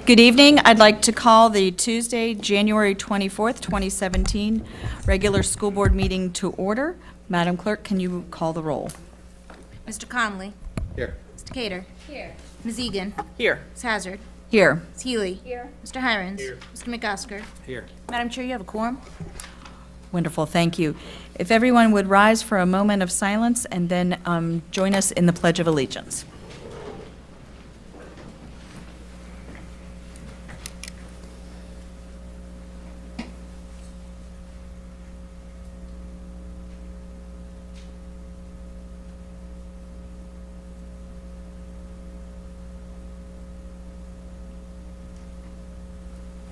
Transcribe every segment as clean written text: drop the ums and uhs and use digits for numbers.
Good evening. I'd like to call the Tuesday, January 24th, 2017 regular school board meeting to order. Madam Clerk, can you call the roll? Mr. Connolly. Here. Mr. Cater. Here. Ms. Egan. Here. Ms. Hazard. Here. Ms. Healy. Here. Mr. Hirons. Here. Mr. McOsker. Here. Madam Chair, you have a quorum. Wonderful, thank you. If everyone would rise for a moment of silence and then join us in the Pledge of Allegiance.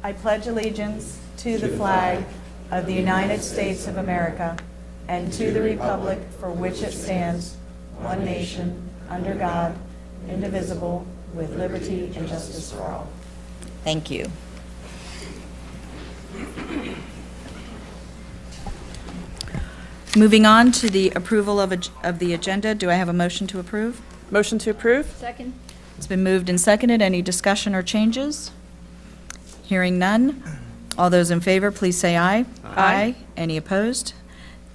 I pledge allegiance to the flag of the United States of America and to the republic for which it stands, one nation, under God, indivisible, with liberty and justice for all. Thank you. Moving on to the approval of the agenda, do I have a motion to approve? Motion to approve? Second. It's been moved and seconded. Any discussion or changes? Hearing none. All those in favor, please say aye. Aye. Any opposed?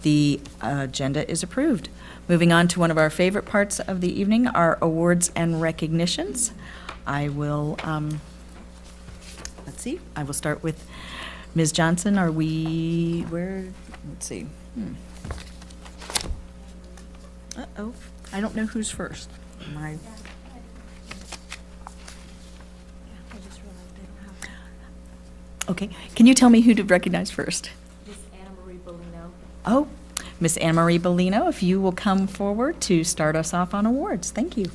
The agenda is approved. Moving on to one of our favorite parts of the evening, our awards and recognitions. I will, let's see, I will start with Ms. Johnson. Are we, let's see. Uh-oh, I don't know who's first. Am I? Okay, can you tell me who to recognize first? Ms. Anna Marie Bolino. Oh, Miss Anna Marie Bellino, if you will come forward to start us off on awards. Thank you.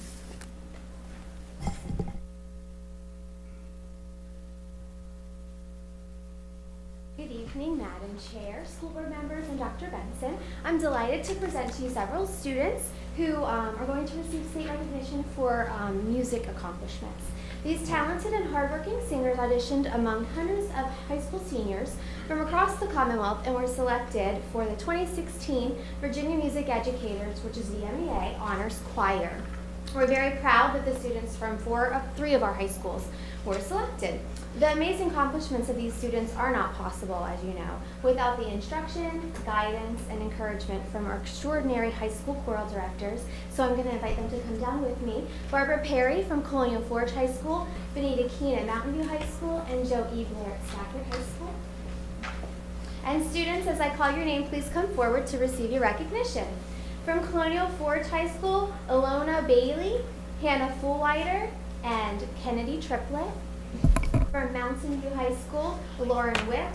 Good evening, Madam Chair, school board members, and Dr. Benson. I'm delighted to present to you several students who are going to receive state recognition for music accomplishments. These talented and hardworking singers auditioned among hundreds of high school seniors from across the Commonwealth and were selected for the 2016 Virginia Music Educators, which is VMEA, Honors Choir. We're very proud that the students from three of our high schools were selected. The amazing accomplishments of these students are not possible, as you know, without the instruction, guidance, and encouragement from our extraordinary high school choral directors. So I'm going to invite them to come down with me. Barbara Perry from Colonial Forge High School, Benita Keene at Mountain View High School, and Joe Eveler at Stafford High School. And students, as I call your name, please come forward to receive your recognition. From Colonial Forge High School, Ilona Bailey, Hannah Fullwider, and Kennedy Triplett. From Mountain View High School, Lauren Wick,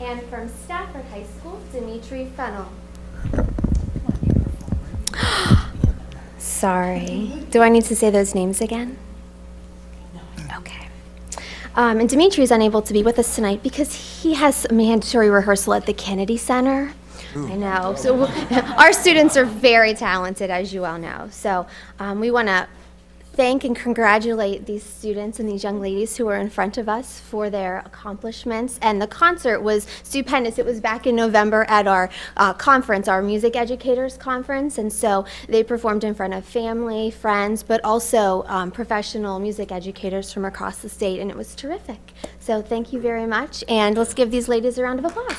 and from Stafford High School, Dimitri Fennel. Sorry. Do I need to say those names again? Okay. And Dimitri is unable to be with us tonight because he has a mandatory rehearsal at the Kennedy Center. I know. So our students are very talented, as you all know. So we want to thank and congratulate these students and these young ladies who are in front of us for their accomplishments. And the concert was stupendous. It was back in November at our conference, our Music Educators Conference. And so they performed in front of family, friends, but also professional music educators from across the state. And it was terrific. So thank you very much. And let's give these ladies a round of applause.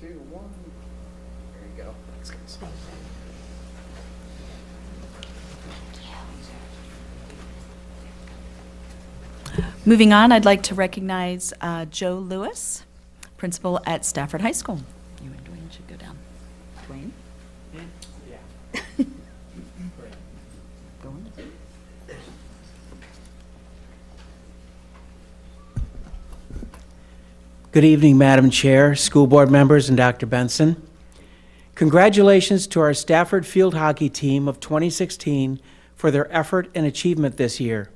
Three, two, one. There you go. Thanks, guys. Moving on, I'd like to recognize Joe Lewis, principal at Stafford High School. You and Dwayne should go down. Dwayne? Yeah. Go on. Good evening, Madam Chair, school board members, and Dr. Benson. Congratulations to our Stafford field hockey team of 2016 for their effort and achievement this year.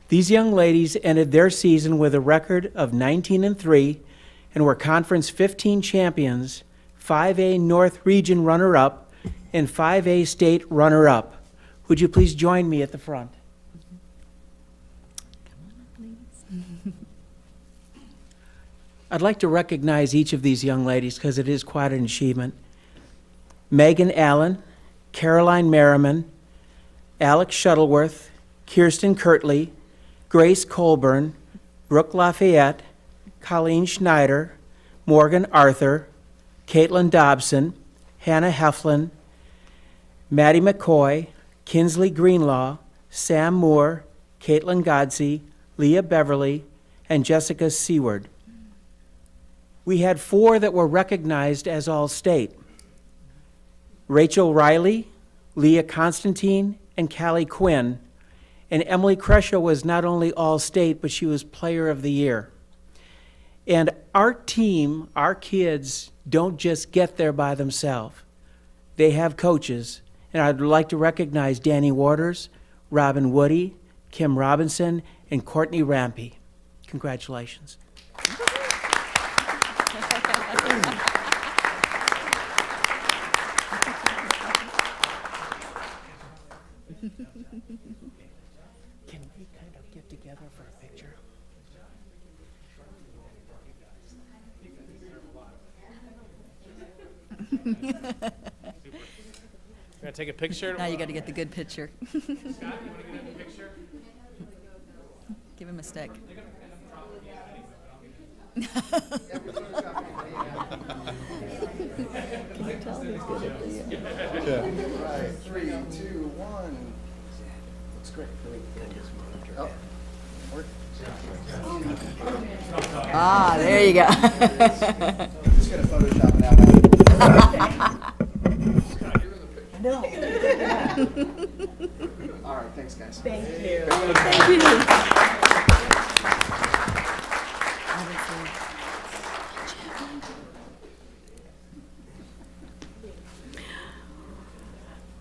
These young ladies ended their season with a record of 19-3 and were Conference 15 champions, 5A North Region runner-up, and 5A State runner-up. Would you please join me at the front? I'd like to recognize each of these young ladies because it is quite an achievement. Megan Allen, Caroline Merriman, Alex Shuttleworth, Kirsten Kirtley, Grace Colburn, Brooke Lafayette, Colleen Schneider, Morgan Arthur, Caitlin Dobson, Hannah Heflin, Maddie McCoy, Kinsley Greenlaw, Sam Moore, Caitlin Godsey, Leah Beverly, and Jessica Seward. We had 4 that were recognized as All-State: Rachel Riley, Leah Constantine, and Callie Quinn. And Emily Crescia was not only All-State, but she was Player of the Year. And our team, our kids, don't just get there by themselves. They have coaches. And I'd like to recognize Danny Waters, Robin Woody, Kim Robinson, and Courtney Rampey. Congratulations. Can we kind of get together for a picture? Gonna take a picture? Now you got to get the good picture. Give him a stick. Can you tell he's good at the? Right, 3, 2, 1. Looks great. Oh, work. Ah, there you go. Just gonna Photoshop it out. No. All right, thanks, guys. Thank you. Thank you.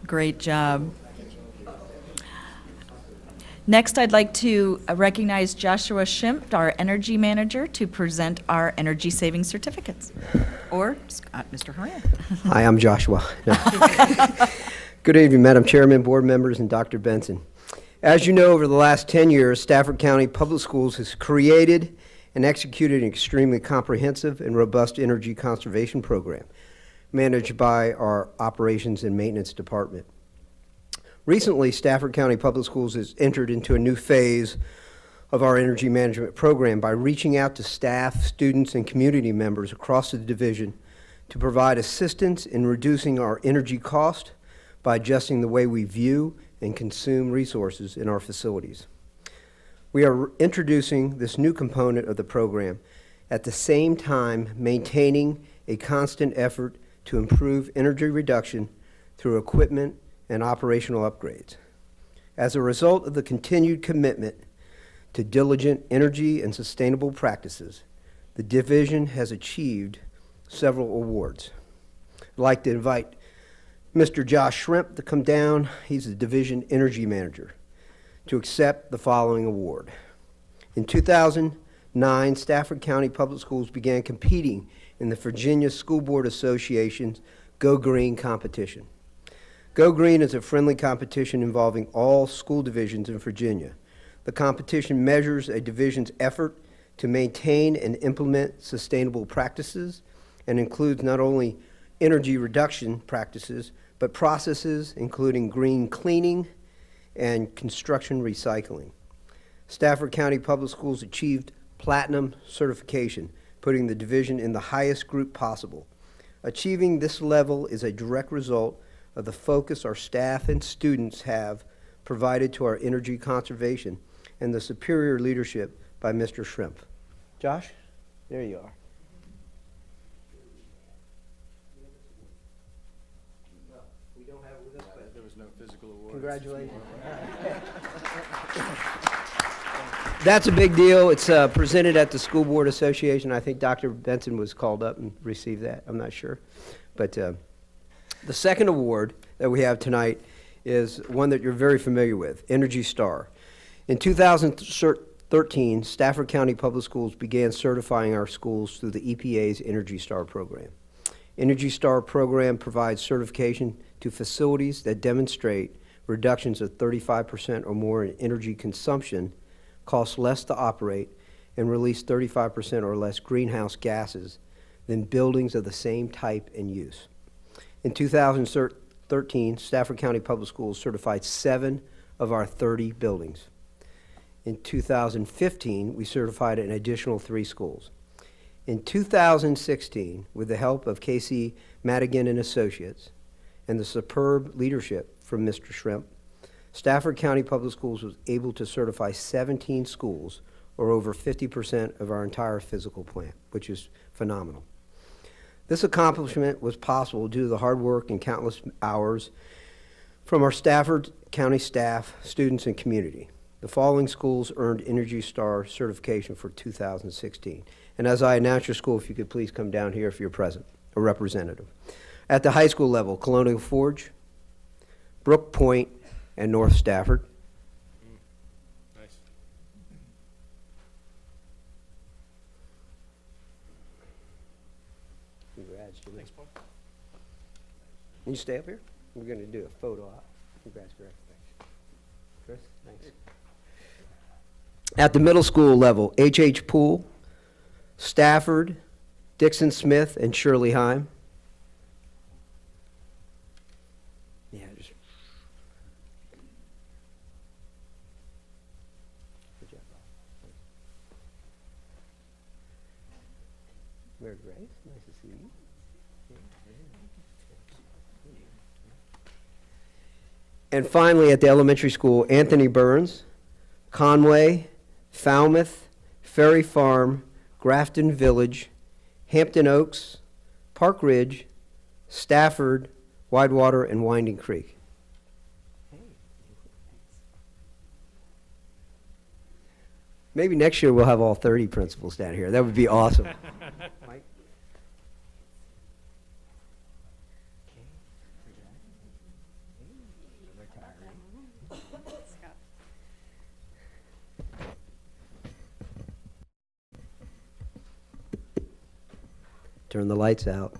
Great job. Next, I'd like to recognize Joshua Schimpf, our energy manager, to present our energy saving certificates. Or Mr. Horan. Hi, I'm Joshua. No. Good evening, Madam Chairman, board members, and Dr. Benson. As you know, over the last 10 years, Stafford County Public Schools has created and executed an extremely comprehensive and robust energy conservation program managed by our Operations and Maintenance Department. Recently, Stafford County Public Schools has entered into a new phase of our energy management program by reaching out to staff, students, and community members across the division to provide assistance in reducing our energy cost by adjusting the way we view and consume resources in our facilities. We are introducing this new component of the program at the same time maintaining a constant effort to improve energy reduction through equipment and operational upgrades. As a result of the continued commitment to diligent energy and sustainable practices, the division has achieved several awards. I'd like to invite Mr. Josh Shrimp to come down. He's the division energy manager, to accept the following award. In 2009, Stafford County Public Schools began competing in the Virginia School Board Association's Go Green competition. Go Green is a friendly competition involving all school divisions in Virginia. The competition measures a division's effort to maintain and implement sustainable practices and includes not only energy reduction practices, but processes including green cleaning and construction recycling. Stafford County Public Schools achieved platinum certification, putting the division in the highest group possible. Achieving this level is a direct result of the focus our staff and students have provided to our energy conservation and the superior leadership by Mr. Shrimp. Josh, there you are. We don't have it with us, but There was no physical award. congratulations. That's a big deal. It's presented at the School Board Association. I think Dr. Benson was called up and received that. I'm not sure. But the second award that we have tonight is one that you're very familiar with, Energy Star. In 2013, Stafford County Public Schools began certifying our schools through the EPA's Energy Star program. Energy Star program provides certification to facilities that demonstrate reductions of 35% or more in energy consumption, cost less to operate, and release 35% or less greenhouse gases than buildings of the same type and use. In 2013, Stafford County Public Schools certified 7 of our 30 buildings. In 2015, we certified an additional 3 schools. In 2016, with the help of Casey Madigan and Associates and the superb leadership from Mr. Shrimp, Stafford County Public Schools was able to certify 17 schools, or over 50% of our entire physical plant, which is phenomenal. This accomplishment was possible due to the hard work and countless hours from our Stafford County staff, students, and community. The following schools earned Energy Star certification for 2016. And as I announce your school, if you could please come down here if you're present, a representative. At the high school level, Colonial Forge, Brook Point, and North Stafford. Nice. Congrats, Jimmy. Thanks, Paul. Can you stay up here? We're going to do a photo op. Congrats, Greg. Thanks. Chris, thanks. At the middle school level, H.H. Poole, Stafford, Dixon Smith, and Shirley Heim. Yeah, just. Good job, Bob. Mary Grace, nice to see you. And finally, at the elementary school, Anthony Burns, Conway, Falmouth, Ferry Farm, Grafton Village, Hampton Oaks, Park Ridge, Stafford, Widewater, and Winding Creek. Maybe next year we'll have all 30 principals down here. That would be awesome. Mike? Turn the lights out.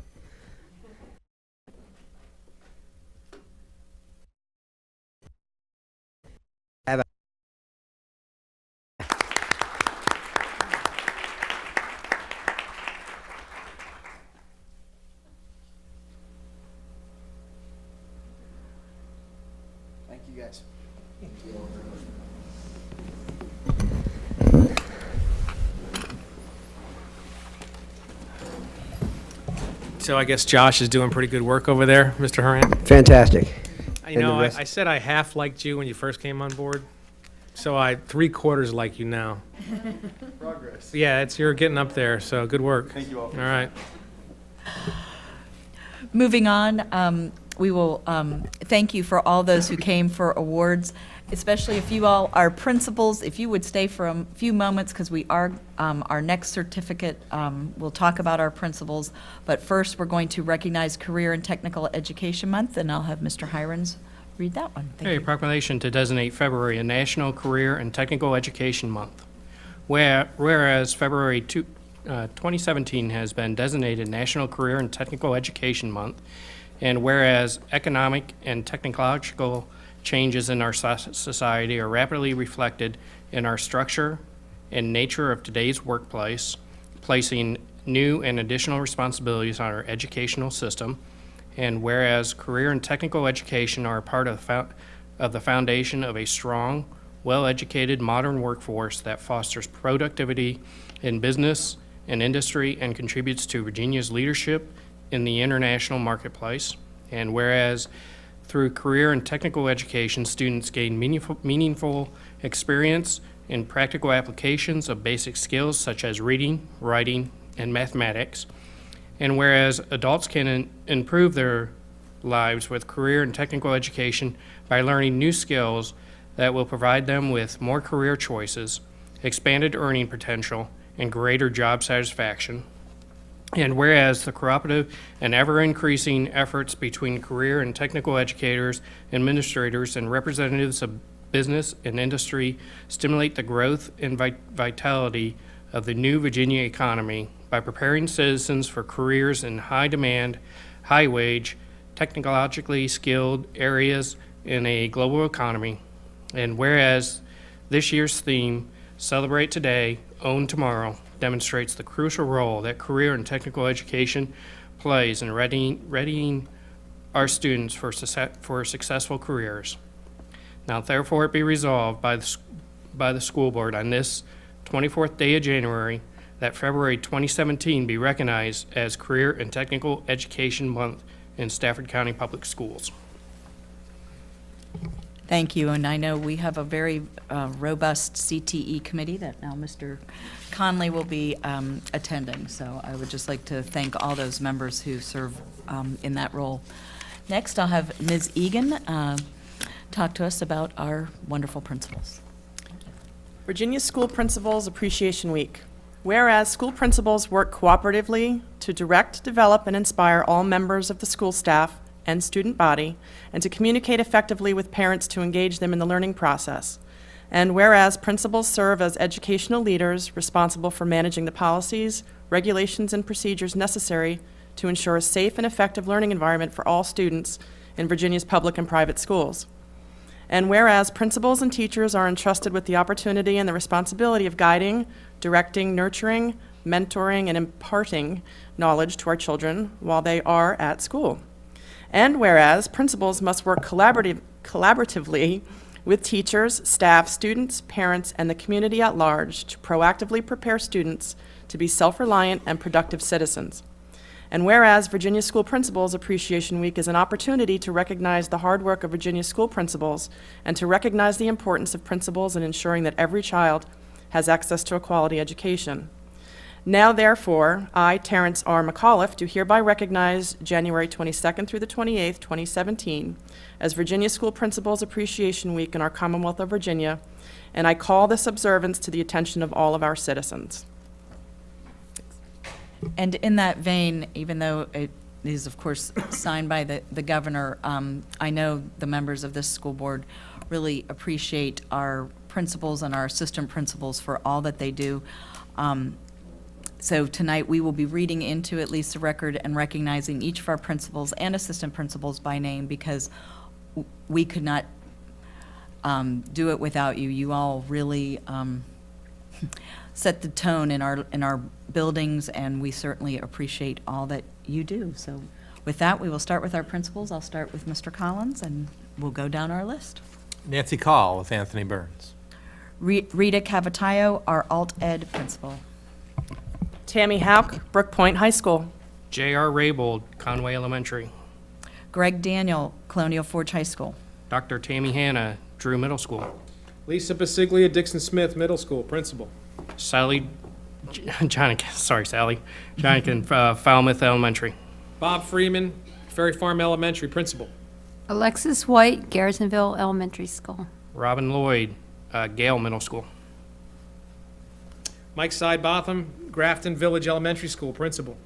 Have a Thank you, guys. So I guess Josh is doing pretty good work over there, Mr. Horan. Fantastic. You And the know, rest- I said I half liked you when you first came on board, so I 3/4 like you now. Progress. Yeah, you're getting up there, so good work. Thank you all. All right. Moving on, we will thank you for all those who came for awards, especially if you all are principals, if you would stay for a few moments, because we are, our next certificate, we'll talk about our principals. But first, we're going to recognize Career and Technical Education Month, and I'll have Mr. Hirons read that one. Thank Okay, you. proclamation to designate February a National Career and Technical Education Month. Whereas February 2017 has been designated National Career and Technical Education Month, and whereas economic and technological changes in our society are rapidly reflected in our structure and nature of today's workplace, placing new and additional responsibilities on our educational system, and whereas career and technical education are a part of the foundation of a strong, well-educated modern workforce that fosters productivity in business and industry and contributes to Virginia's leadership in the international marketplace, and whereas through career and technical education, students gain meaningful experience in practical applications of basic skills such as reading, writing, and mathematics, and whereas adults can improve their lives with career and technical education by learning new skills that will provide them with more career choices, expanded earning potential, and greater job satisfaction. And whereas the cooperative and ever-increasing efforts between career and technical educators, administrators, and representatives of business and industry stimulate the growth and vitality of the new Virginia economy by preparing citizens for careers in high-demand, high-wage, technologically skilled areas in a global economy. And whereas this year's theme, Celebrate Today, Own Tomorrow demonstrates the crucial role that career and technical education plays in readying our students for successful careers. Now therefore it be resolved by the school board on this 24th day of January that February 2017 be recognized as Career and Technical Education Month in Stafford County Public Schools. Thank you, and I know we have a very robust CTE committee that now Mr. Conley will be attending, so I would just like to thank all those members who serve in that role. Next, I'll have Ms. Egan talk to us about our wonderful principals. Virginia School Principals Appreciation Week. Whereas school principals work cooperatively to direct, develop, and inspire all members of the school staff and student body, and to communicate effectively with parents to engage them in the learning process. And whereas principals serve as educational leaders responsible for managing the policies, regulations, and procedures necessary to ensure a safe and effective learning environment for all students in Virginia's public and private schools. And whereas principals and teachers are entrusted with the opportunity and the responsibility of guiding, directing, nurturing, mentoring, and imparting knowledge to our children while they are at school. And whereas principals must work collaboratively with teachers, staff, students, parents, and the community at large to proactively prepare students to be self-reliant and productive citizens. And whereas Virginia School Principals Appreciation Week is an opportunity to recognize the hard work of Virginia school principals and to recognize the importance of principals in ensuring that every child has access to a quality education. Now, therefore, I, Terrence R. McAuliffe, do hereby recognize January 22nd through the 28th, 2017, as Virginia School Principals Appreciation Week in our Commonwealth of Virginia, and I call this observance to the attention of all of our citizens. And in that vein, even though it is, of course, signed by the governor, I know the members of this school board really appreciate our principals and our assistant principals for all that they do. So tonight, we will be reading into at least the record and recognizing each of our principals and assistant principals by name, because we could not do it without you. You all really set the tone in our buildings, and we certainly appreciate all that you do. So with that, we will start with our principals. I'll start with Mr. Collins, and we'll go down our list. Nancy Call with Anthony Burns. Rita Cavatayo, our alt ed principal. Tammy Hauk, Brook Point High School. J.R. Raybold, Conway Elementary. Greg Daniel, Colonial Forge High School. Dr. Tammy Hanna, Drew Middle School. Lisa Basiglia, Dixon Smith Middle School, principal. Sally Jonikin, Falmouth Elementary. Bob Freeman, Ferry Farm Elementary, principal. Alexis White, Garrisonville Elementary School. Robin Lloyd, Gale Middle School. Mike Sidebotham, Grafton Village Elementary School, principal.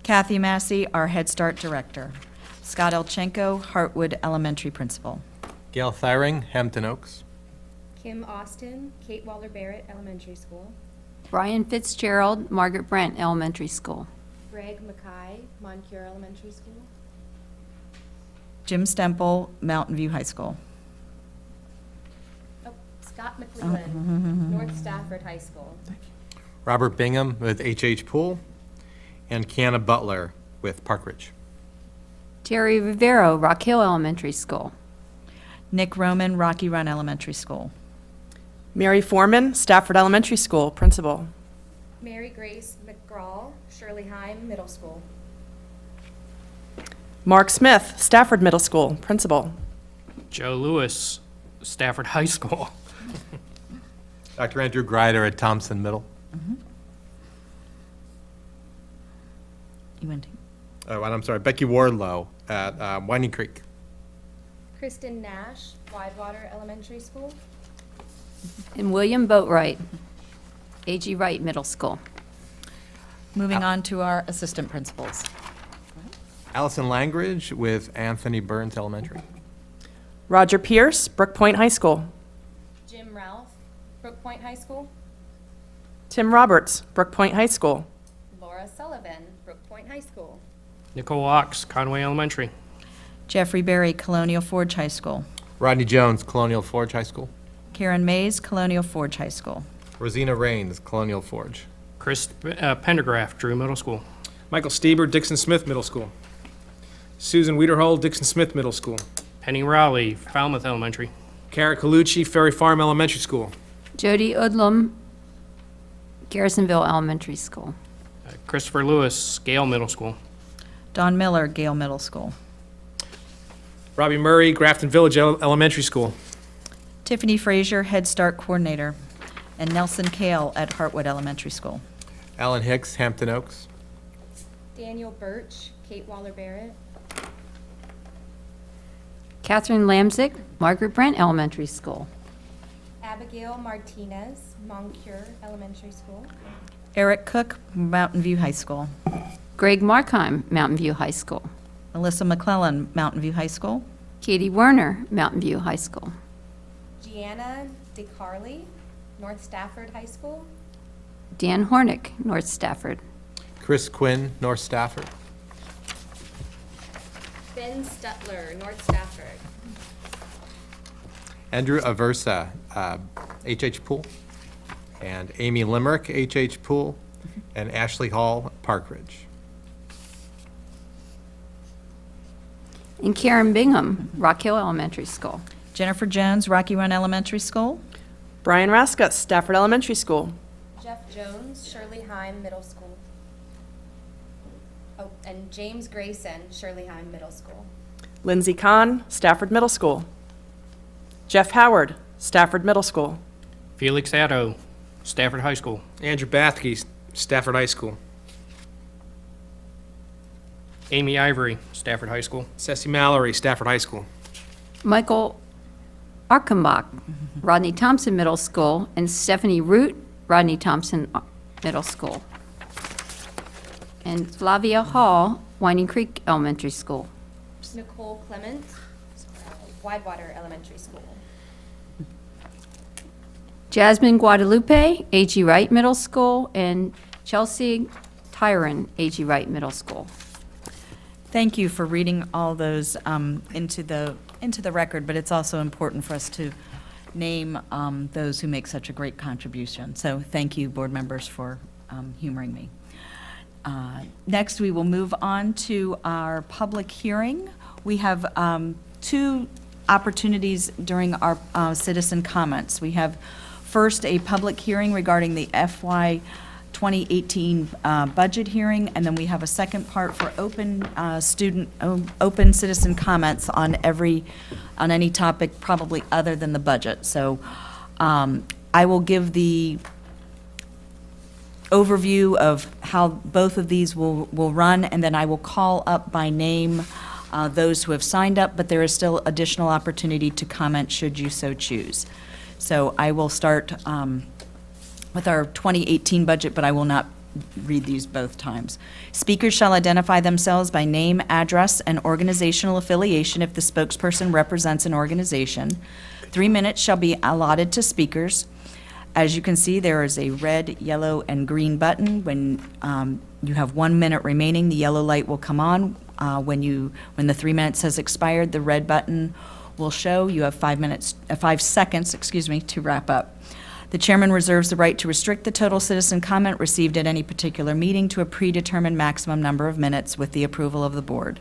Kathy Massey, our Head Start Director. Scott Elchenko, Hartwood Elementary Principal. Gail Thiring, Hampton Oaks. Kim Austin, Kate Waller-Barrett Elementary School. Brian Fitzgerald, Margaret Brent Elementary School. Greg Mackay, Moncure Elementary School. Jim Stemple, Mountain View High School. Oh, Scott McLeland, North Stafford High School. Robert Bingham with H.H. Poole. And Kiana Butler with Park Ridge. Terry Rivero, Rock Hill Elementary School. Nick Roman, Rocky Run Elementary School. Mary Foreman, Stafford Elementary School, Principal. Mary Grace McGraw, Shirley Heim Middle School. Mark Smith, Stafford Middle School, Principal. Joe Lewis, Stafford High School. Dr. Andrew Greider at Thompson Middle. You went to? Oh, and I'm sorry, Becky Wardlow at Winding Creek. Kristen Nash, Widewater Elementary School. And William Boatwright, A.G. Wright Middle School. Moving on to our assistant principals. Allison Langridge with Anthony Burns Elementary. Roger Pierce, Brook Point High School. Jim Ralph, Brook Point High School. Tim Roberts, Brook Point High School. Laura Sullivan, Brook Point High School. Nicole Ox, Conway Elementary. Jeffrey Berry, Colonial Forge High School. Rodney Jones, Colonial Forge High School. Karen Mays, Colonial Forge High School. Rosina Rains, Colonial Forge. Chris Pendergraph, Drew Middle School. Michael Stieber, Dixon Smith Middle School. Susan Wiederhold, Dixon Smith Middle School. Penny Rowley, Falmouth Elementary. Kara Colucci, Ferry Farm Elementary School. Jody Odlum, Garrisonville Elementary School. Christopher Lewis, Gale Middle School. Don Miller, Gale Middle School. Robbie Murray, Grafton Village Elementary School. Tiffany Frazier, Head Start Coordinator. And Nelson Kale at Hartwood Elementary School. Alan Hicks, Hampton Oaks. Daniel Birch, Kate Waller Barrett. Catherine Lamzik, Margaret Brent Elementary School. Abigail Martinez, Moncure Elementary School. Eric Cook, Mountain View High School. Greg Markheim, Mountain View High School. Alyssa McClellan, Mountain View High School. Katie Werner, Mountain View High School. Gianna DeCarly, North Stafford High School. Dan Hornick, North Stafford. Chris Quinn, North Stafford. Ben Stutler, North Stafford. Andrew Aversa, H.H. Poole. And Amy Limerick, H.H. Poole. And Ashley Hall, Park Ridge. And Karen Bingham, Rock Hill Elementary School. Jennifer Jones, Rocky Run Elementary School. Brian Raskus, Stafford Elementary School. Jeff Jones, Shirley Heim Middle School. Oh, and James Grayson, Shirley Heim Middle School. Lindsay Kahn, Stafford Middle School. Jeff Howard, Stafford Middle School. Felix Addo, Stafford High School. Andrew Bathke, Stafford High School. Amy Ivory, Stafford High School. Ceci Mallory, Stafford High School. Michael Arkenbach, Rodney Thompson Middle School. And Stephanie Root, Rodney Thompson Middle School. And Flavia Hall, Winding Creek Elementary School. Nicole Clement, Widewater Elementary School. Jasmine Guadalupe, A.G. Wright Middle School. And Chelsea Tyron, A.G. Wright Middle School. Thank you for reading all those into the record, but it's also important for us to name those who make such a great contribution. So thank you, board members, for humoring me. Next, we will move on to our public hearing. We have two opportunities during our citizen comments. We have first a public hearing regarding the FY 2018 budget hearing, and then we have a second part for open citizen comments on any topic probably other than the budget. So I will give the overview of how both of these will run, and then I will call up by name those who have signed up, but there is still additional opportunity to comment should you so choose. So I will start with our 2018 budget, but I will not read these both times. Speakers shall identify themselves by name, address, and organizational affiliation if the spokesperson represents an organization. 3 minutes shall be allotted to speakers. As you can see, there is a red, yellow, and green button. When you have 1 minute remaining, the yellow light will come on. When the 3 minutes has expired, the red button will show. You have 5 seconds, to wrap up. The chairman reserves the right to restrict the total citizen comment received at any particular meeting to a predetermined maximum number of minutes with the approval of the board.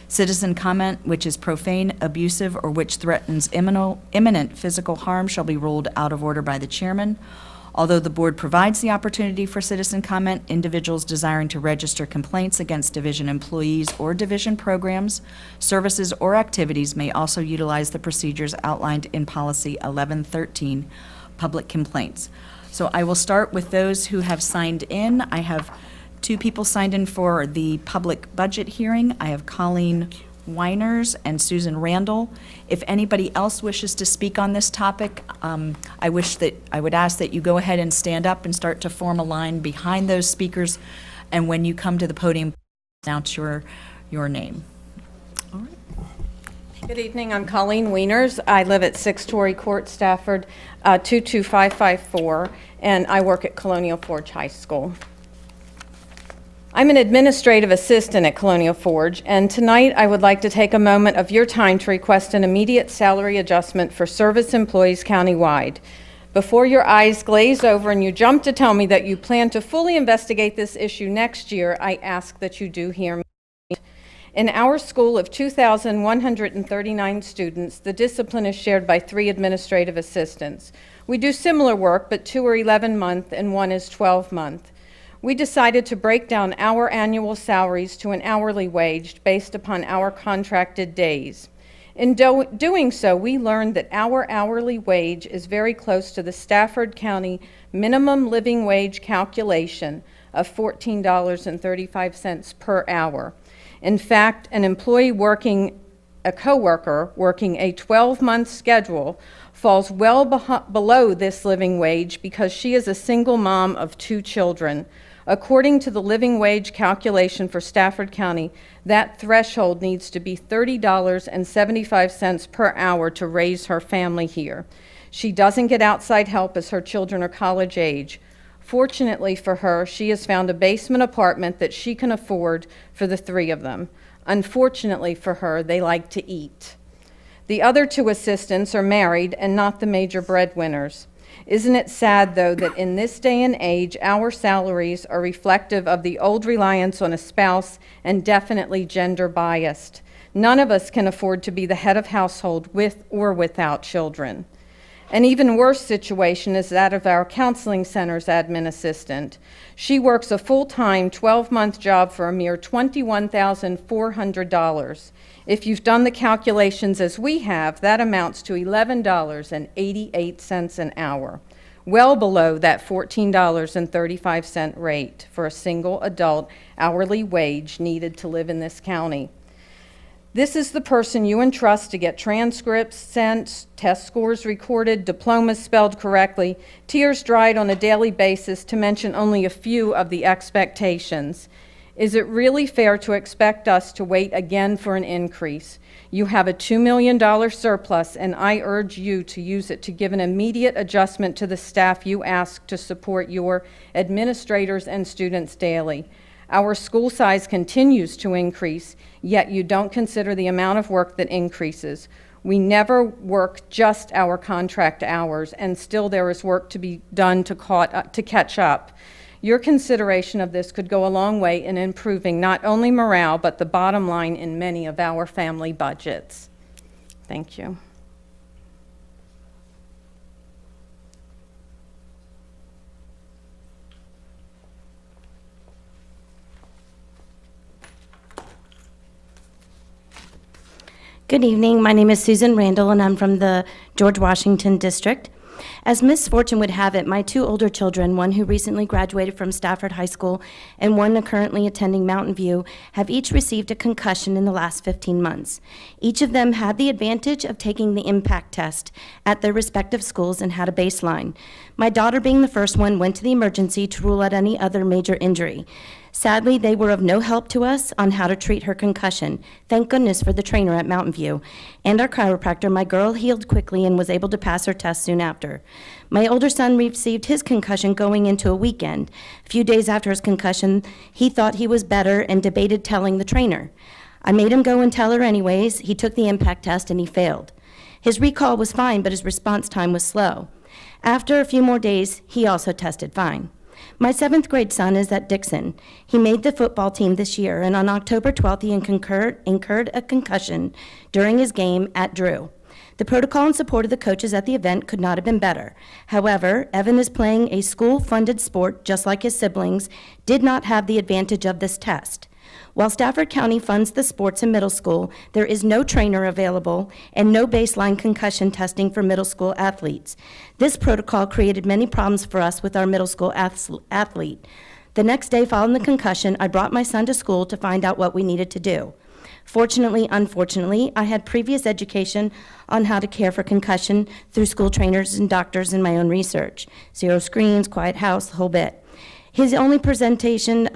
Citizen comment which is profane, abusive, or which threatens imminent physical harm shall be ruled out of order by the chairman. Although the board provides the opportunity for citizen comment, individuals desiring to register complaints against division employees or division programs, services, or activities may also utilize the procedures outlined in Policy 1113, Public Complaints. So I will start with those who have signed in. I have 2 people signed in for the public budget hearing. I have Colleen Weiners and Susan Randall. If anybody else wishes to speak on this topic, I would ask that you go ahead and stand up and start to form a line behind those speakers. And when you come to the podium, announce your name. Good evening, I'm Colleen Wieners. I live at 6 Torrey Court, Stafford, 22554, and I work at Colonial Forge High School. I'm an administrative assistant at Colonial Forge, and tonight I would like to take a moment of your time to request an immediate salary adjustment for service employees countywide. Before your eyes glaze over and you jump to tell me that you plan to fully investigate this issue next year, I ask that you do hear me. In our school of 2,139 students, the discipline is shared by 3 administrative assistants. We do similar work, but 2 are 11-month and 1 is 12-month. We decided to break down our annual salaries to an hourly wage based upon our contracted days. In doing so, we learned that our hourly wage is very close to the Stafford County minimum living wage calculation of $14.35 per hour. In fact, a coworker working a 12-month schedule falls well below this living wage because she is a single mom of 2 children. According to the living wage calculation for Stafford County, that threshold needs to be $30.75 per hour to raise her family here. She doesn't get outside help as her children are college age. Fortunately for her, she has found a basement apartment that she can afford for the 3 of them. Unfortunately for her, they like to eat. The other 2 assistants are married and not the major breadwinners. Isn't it sad, though, that in this day and age, our salaries are reflective of the old reliance on a spouse and definitely gender biased? None of us can afford to be the head of household with or without children. An even worse situation is that of our counseling center's admin assistant. She works a full-time 12-month job for a mere $21,400. If you've done the calculations as we have, that amounts to $11.88 an hour, well below that $14.35 rate for a single adult hourly wage needed to live in this county. This is the person you entrust to get transcripts sent, test scores recorded, diplomas spelled correctly, tears dried on a daily basis, to mention only a few of the expectations. Is it really fair to expect us to wait again for an increase? You have a $2 million surplus, and I urge you to use it to give an immediate adjustment to the staff you ask to support your administrators and students daily. Our school size continues to increase, yet you don't consider the amount of work that increases. We never work just our contract hours, and still there is work to be done to catch up. Your consideration of this could go a long way in improving not only morale, but the bottom line in many of our family budgets. Thank you. Good evening. My name is Susan Randall, and I'm from the George Washington District. As misfortune would have it, my 2 older children, one who recently graduated from Stafford High School and one currently attending Mountain View, have each received a concussion in the last 15 months. Each of them had the advantage of taking the impact test at their respective schools and had a baseline. My daughter, being the first one, went to the emergency to rule out any other major injury. Sadly, they were of no help to us on how to treat her concussion. Thank goodness for the trainer at Mountain View. And our chiropractor. My girl healed quickly and was able to pass her test soon after. My older son received his concussion going into a weekend. A few days after his concussion, he thought he was better and debated telling the trainer. I made him go and tell her anyways. He took the impact test and he failed. His recall was fine, but his response time was slow. After a few more days, he also tested fine. My 7th grade son is at Dixon. He made the football team this year, and on October 12th, he incurred a concussion during his game at Drew. The protocol and support of the coaches at the event could not have been better. However, Evan is playing a school-funded sport just like his siblings, did not have the advantage of this test. While Stafford County funds the sports in middle school, there is no trainer available and no baseline concussion testing for middle school athletes. This protocol created many problems for us with our middle school athlete. The next day following the concussion, I brought my son to school to find out what we needed to do. Fortunately, unfortunately, I had previous education on how to care for concussion through school trainers and doctors in my own research. Zero screens, quiet house, the whole bit. His only presentation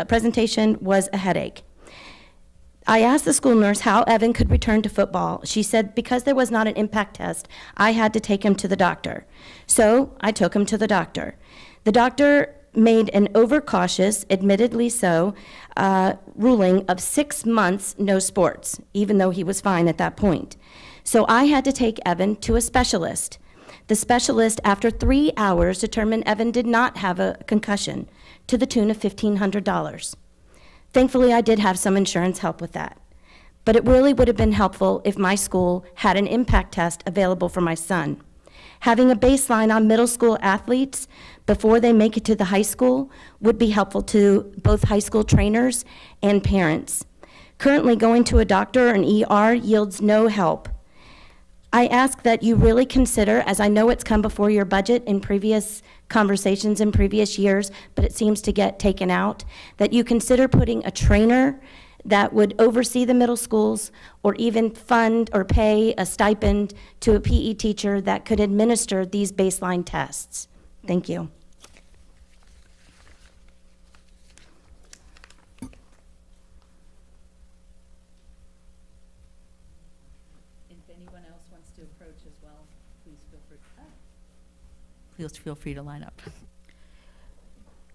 was a headache. I asked the school nurse how Evan could return to football. She said because there was not an impact test, I had to take him to the doctor. So I took him to the doctor. The doctor made an overcautious, admittedly so, ruling of 6 months no sports, even though he was fine at that point. So I had to take Evan to a specialist. The specialist, after 3 hours, determined Evan did not have a concussion to the tune of $1,500. Thankfully, I did have some insurance help with that. But it really would have been helpful if my school had an impact test available for my son. Having a baseline on middle school athletes before they make it to the high school would be helpful to both high school trainers and parents. Currently, going to a doctor or an ER yields no help. I ask that you really consider, as I know it's come before your budget in previous conversations in previous years, but it seems to get taken out, that you consider putting a trainer that would oversee the middle schools, or even fund or pay a stipend to a PE teacher that could administer these baseline tests. Thank you. If anyone else wants to approach as well, please feel free. Please feel free to line up.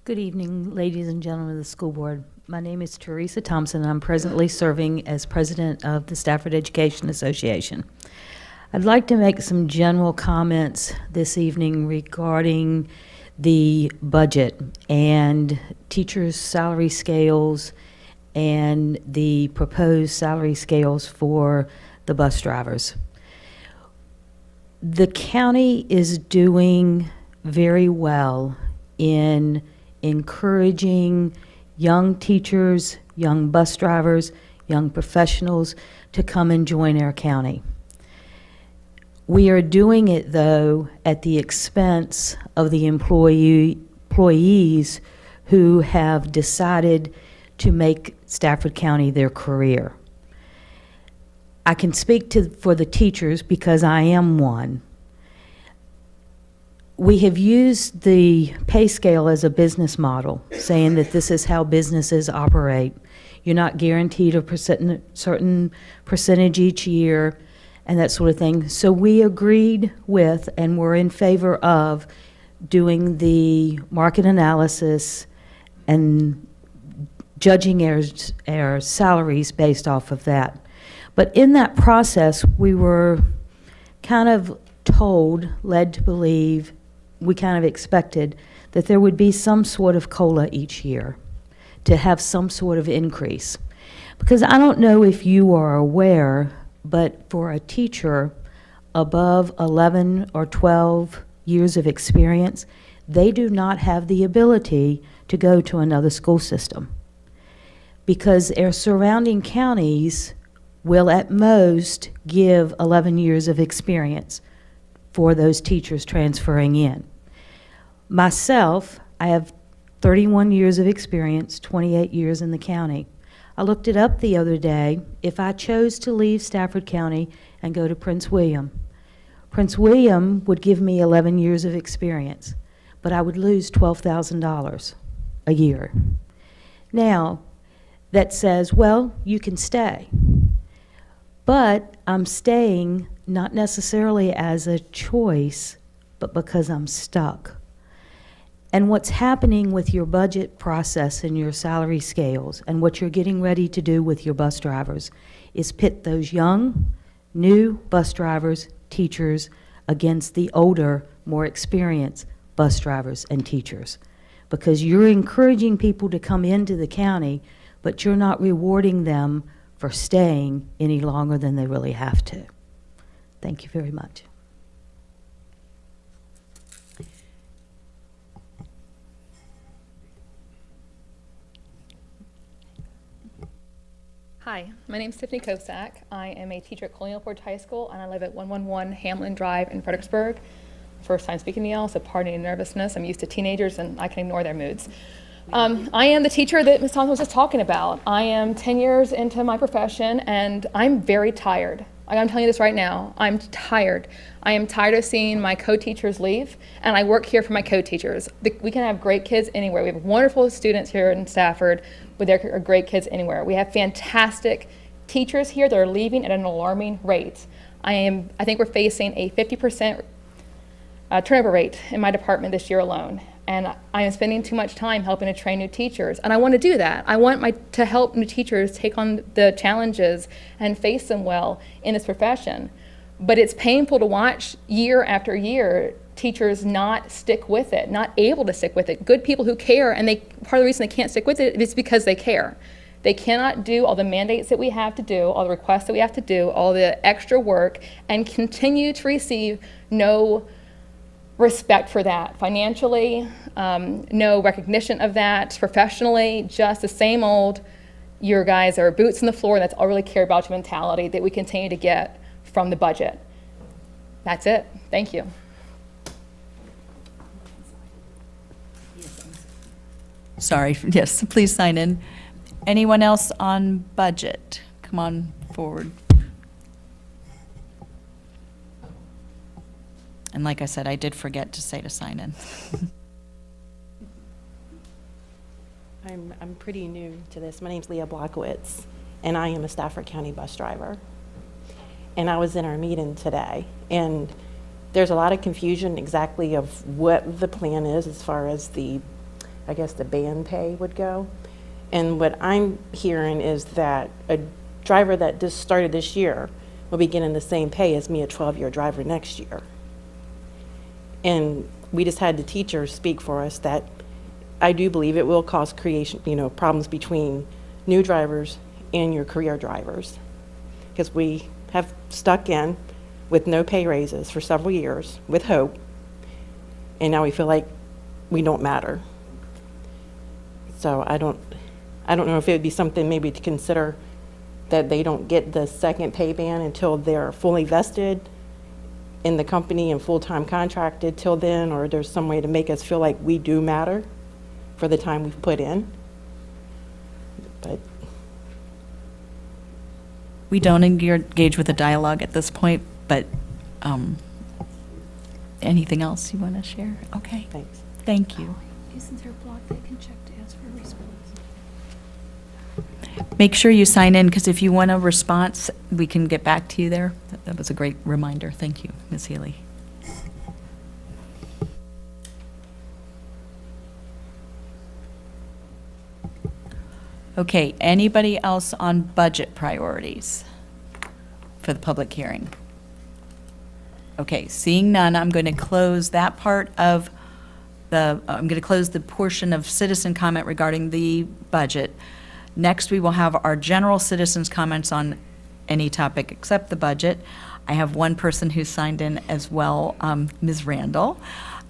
Good evening, ladies and gentlemen of the school board. My name is Teresa Thompson, and I'm presently serving as president of the Stafford Education Association. I'd like to make some general comments this evening regarding the budget and teachers' salary scales and the proposed salary scales for the bus drivers. The county is doing very well in encouraging young teachers, young bus drivers, young professionals to come and join our county. We are doing it, though, at the expense of the employees who have decided to make Stafford County their career. I can speak for the teachers because I am one. We have used the pay scale as a business model, saying that this is how businesses operate. You're not guaranteed a certain percentage each year and that sort of thing. So we agreed with and were in favor of doing the market analysis and judging our salaries based off of that. But in that process, we were kind of told, led to believe, we kind of expected that there would be some sort of COLA each year to have some sort of increase. Because I don't know if you are aware, but for a teacher above 11 or 12 years of experience, they do not have the ability to go to another school system. Because our surrounding counties will at most give 11 years of experience for those teachers transferring in. Myself, I have 31 years of experience, 28 years in the county. I looked it up the other day. If I chose to leave Stafford County and go to Prince William, Prince William would give me 11 years of experience, but I would lose $12,000 a year. Now, that says, well, you can stay. But I'm staying not necessarily as a choice, but because I'm stuck. And what's happening with your budget process and your salary scales and what you're getting ready to do with your bus drivers is pit those young, new bus drivers, teachers, against the older, more experienced bus drivers and teachers. Because you're encouraging people to come into the county, but you're not rewarding them for staying any longer than they really have to. Thank you very much. Hi, my name is Tiffany Kosak. I am a teacher at Colonial Forge High School, and I live at 111 Hamlin Drive in Fredericksburg. First time speaking to y'all, so pardon any nervousness. I'm used to teenagers, and I can ignore their moods. I am the teacher that Ms. Thompson was just talking about. I am 10 years into my profession, and I'm very tired. I'm telling you this right now. I'm tired. I am tired of seeing my co-teachers leave, and I work here for my co-teachers. We can have great kids anywhere. We have wonderful students here in Stafford, but there are great kids anywhere. We have fantastic teachers here that are leaving at an alarming rate. I think we're facing a 50% turnover rate in my department this year alone. And I am spending too much time helping to train new teachers. And I want to do that. I want to help new teachers take on the challenges and face them well in this profession. But it's painful to watch year after year teachers not stick with it, not able to stick with it. Good people who care, and part of the reason they can't stick with it is because they care. They cannot do all the mandates that we have to do, all the requests that we have to do, all the extra work, and continue to receive no respect for that financially, no recognition of that professionally, just the same old, your guys are boots on the floor, and that's all really care about you mentality that we continue to get from the budget. That's it. Thank you. Sorry, yes, please sign in. Anyone else on budget? Come on forward. And like I said, I did forget to say to sign in. I'm pretty new to this. My name's Leah Blockowitz, and I am a Stafford County bus driver. And I was in our meeting today, and there's a lot of confusion exactly of what the plan is as far as the, I guess, the band pay would go. And what I'm hearing is that a driver that just started this year will be getting the same pay as me, a 12-year driver next year. And we just had the teachers speak for us that I do believe it will cause problems between new drivers and your career drivers, because we have stuck in with no pay raises for several years with hope, and now we feel like we don't matter. So I don't know if it would be something maybe to consider that they don't get the second pay band until they're fully vested in the company and full-time contracted till then, or there's some way to make us feel like we do matter for the time we've put in. But We don't engage with a dialogue at this point, but anything else you want to share? Okay. Thanks. Thank you. Isn't there a block they can check to ask for a response? Make sure you sign in, because if you want a response, we can get back to you there. That was a great reminder. Thank you, Ms. Healy. Okay, anybody else on budget priorities for the public hearing? Okay, seeing none, I'm going to close that part of I'm going to close the portion of citizen comment regarding the budget. Next, we will have our general citizens' comments on any topic except the budget. I have one person who signed in as well, Ms. Randall.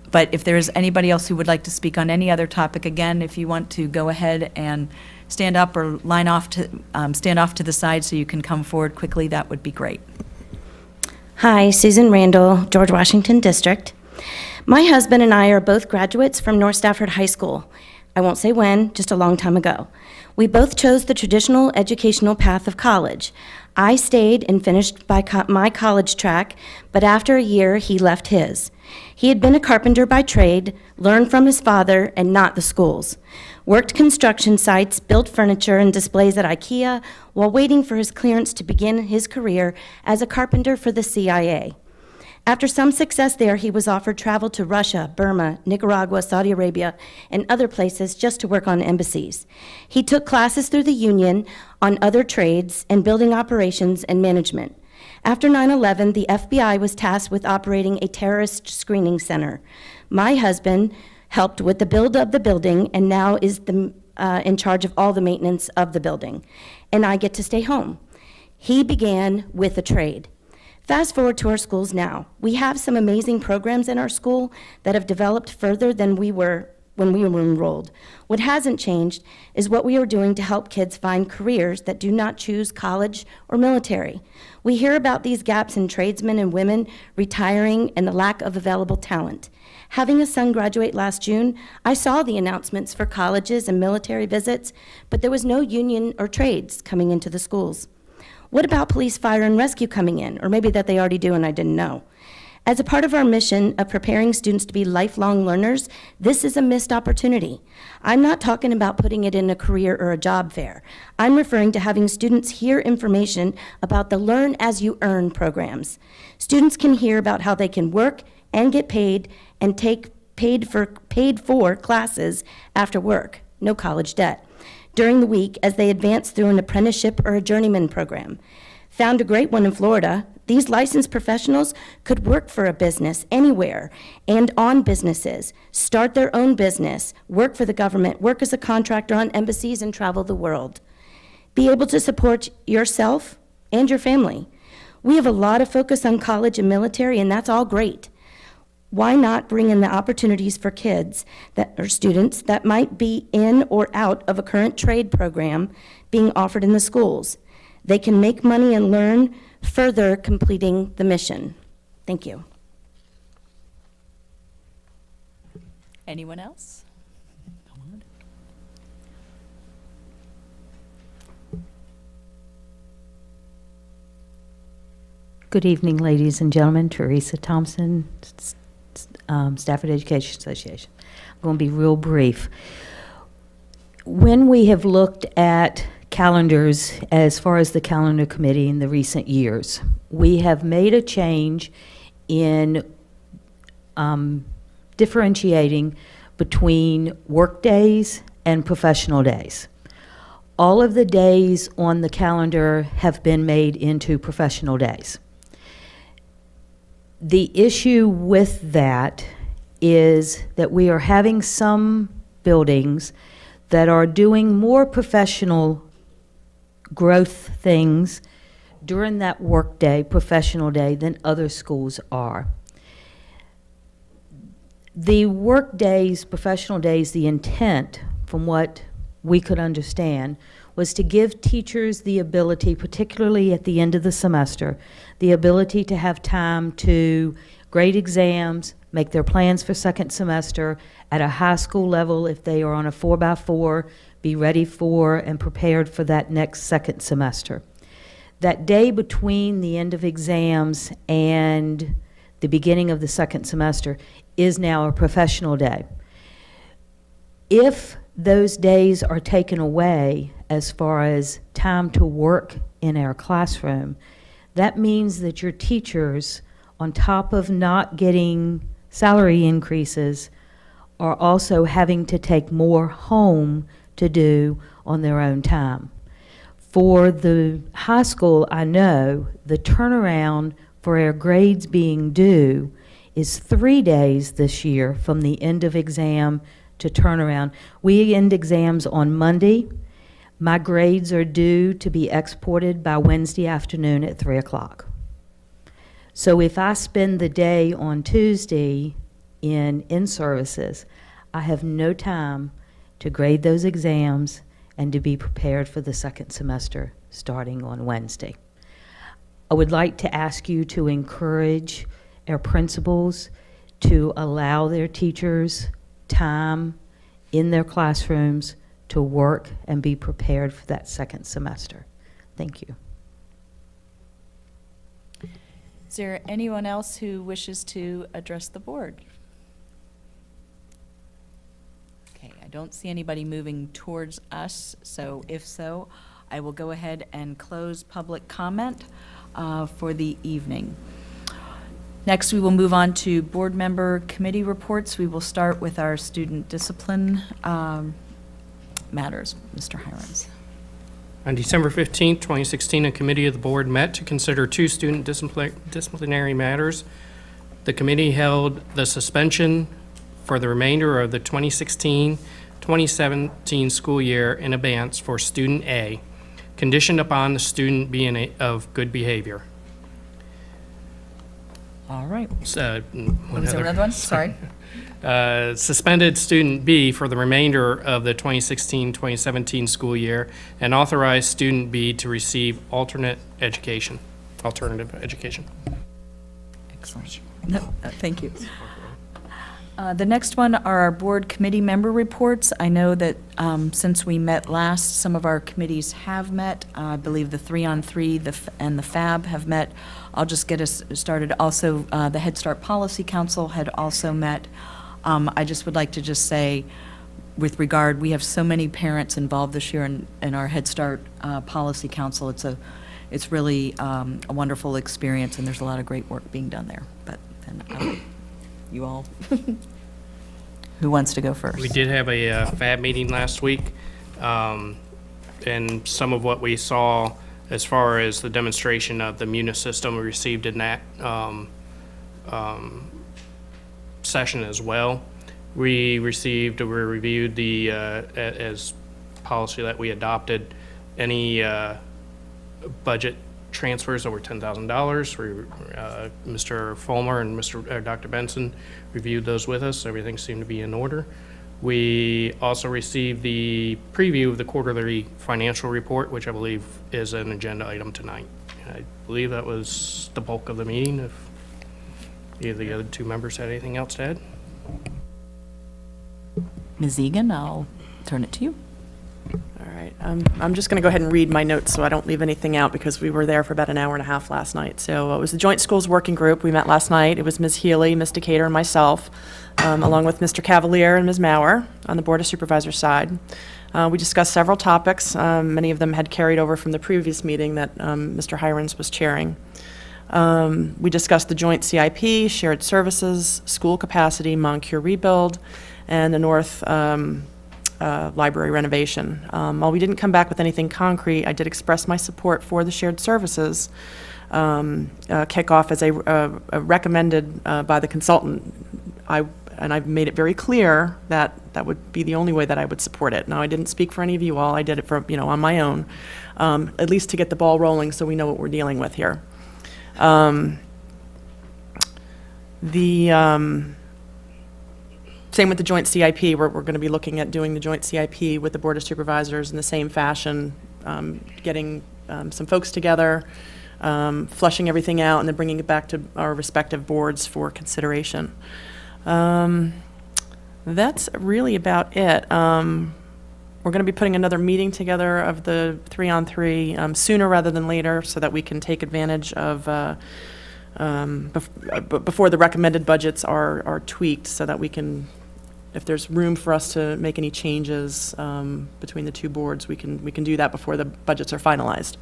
But if there is anybody else who would like to speak on any other topic, again, if you want to go ahead and stand up or stand off to the side so you can come forward quickly, that would be great. Hi, Susan Randall, George Washington District. My husband and I are both graduates from North Stafford High School. I won't say when, just a long time ago. We both chose the traditional educational path of college. I stayed and finished my college track, but after a year, he left his. He had been a carpenter by trade, learned from his father and not the schools. Worked construction sites, built furniture and displays at IKEA while waiting for his clearance to begin his career as a carpenter for the CIA. After some success there, he was offered travel to Russia, Burma, Nicaragua, Saudi Arabia, and other places just to work on embassies. He took classes through the union on other trades and building operations and management. After 9/11, the FBI was tasked with operating a terrorist screening center. My husband helped with the build of the building and now is in charge of all the maintenance of the building. And I get to stay home. He began with a trade. Fast forward to our schools now. We have some amazing programs in our school that have developed further than we were when we were enrolled. What hasn't changed is what we are doing to help kids find careers that do not choose college or military. We hear about these gaps in tradesmen and women retiring and the lack of available talent. Having a son graduate last June, I saw the announcements for colleges and military visits, but there was no union or trades coming into the schools. What about police, fire, and rescue coming in? Or maybe that they already do and I didn't know. As a part of our mission of preparing students to be lifelong learners, this is a missed opportunity. I'm not talking about putting it in a career or a job fair. I'm referring to having students hear information about the Learn as You Earn programs. Students can hear about how they can work and get paid and take paid for classes after work, no college debt, during the week as they advance through an apprenticeship or a journeyman program. Found a great one in Florida. These licensed professionals could work for a business anywhere and on businesses, start their own business, work for the government, work as a contractor on embassies, and travel the world. Be able to support yourself and your family. We have a lot of focus on college and military, and that's all great. Why not bring in the opportunities for kids or students that might be in or out of a current trade program being offered in the schools? They can make money and learn, further completing the mission. Thank you. Anyone else? Good evening, ladies and gentlemen. Teresa Thompson, Stafford Education Association. I'm going to be real brief. When we have looked at calendars as far as the calendar committee in the recent years, we have made a change in differentiating between work days and professional days. All of the days on the calendar have been made into professional days. The issue with that is that we are having some buildings that are doing more professional growth things during that work day, professional day, than other schools are. The work days, professional days, the intent, from what we could understand, was to give teachers the ability, particularly at the end of the semester, the ability to have time to grade exams, make their plans for second semester at a high school level if they are on a 4x4, be ready for and prepared for that next second semester. That day between the end of exams and the beginning of the second semester is now a professional day. If those days are taken away as far as time to work in our classroom, that means that your teachers, on top of not getting salary increases, are also having to take more home to do on their own time. For the high school, I know the turnaround for our grades being due is 3 days this year from the end of exam to turnaround. We end exams on Monday. My grades are due to be exported by Wednesday afternoon at 3 o'clock. So if I spend the day on Tuesday in services, I have no time to grade those exams and to be prepared for the second semester starting on Wednesday. I would like to ask you to encourage our principals to allow their teachers time in their classrooms to work and be prepared for that second semester. Thank you. Is there anyone else who wishes to address the board? Okay, I don't see anybody moving towards us, so if so, I will go ahead and close public comment for the evening. Next, we will move on to board member committee reports. We will start with our student discipline matters. Mr. Hirons. On December 15, 2016, a committee of the board met to consider 2 student disciplinary matters. The committee held the suspension for the remainder of the 2016-2017 school year in abeyance for student A, conditioned upon the student being of good behavior. All right. Was there another one? Sorry. Suspended student B for the remainder of the 2016-2017 school year, and authorized student B to receive alternative education. Excellent. No, thank you. The next one are our board committee member reports. I know that since we met last, some of our committees have met. I believe the 3-on-3 and the FAB have met. I'll just get us started. Also, the Head Start Policy Council had also met. I just would like to just say, with regard, we have so many parents involved this year in our Head Start Policy Council. It's really a wonderful experience, and there's a lot of great work being done there. But then you all, who wants to go first? We did have a FAB meeting last week, and some of what we saw as far as the demonstration of the Munis system we received in that session as well. We reviewed the, as policy that we adopted, any budget transfers over $10,000. Mr. Fulmer and Dr. Benson reviewed those with us. Everything seemed to be in order. We also received the preview of the quarterly financial report, which I believe is an agenda item tonight. I believe that was the bulk of the meeting. If either of the other two members had anything else to add. Ms. Egan, I'll turn it to you. All right, I'm just going to go ahead and read my notes so I don't leave anything out because we were there for about an hour and a half last night. So it was the Joint Schools Working Group. We met last night. It was Ms. Healy, Ms. Decatur, and myself, along with Mr. Cavalier and Ms. Maurer on the Board of Supervisors side. We discussed several topics. Many of them had carried over from the previous meeting that Mr. Hirons was chairing. We discussed the joint CIP, shared services, school capacity, Moncure rebuild, and the North library renovation. While we didn't come back with anything concrete, I did express my support for the shared services kickoff as a recommended by the consultant. I've made it very clear that that would be the only way that I would support it. Now, I didn't speak for any of you all. I did it for, on my own, at least to get the ball rolling so we know what we're dealing with here. Same with the joint CIP. We're going to be looking at doing the joint CIP with the Board of Supervisors in the same fashion, getting some folks together, flushing everything out, and then bringing it back to our respective boards for consideration. That's really about it. We're going to be putting another meeting together of the 3-on-3 sooner rather than later so that we can take advantage of before the recommended budgets are tweaked so that we can, if there's room for us to make any changes between the two boards, we can do that before the budgets are finalized.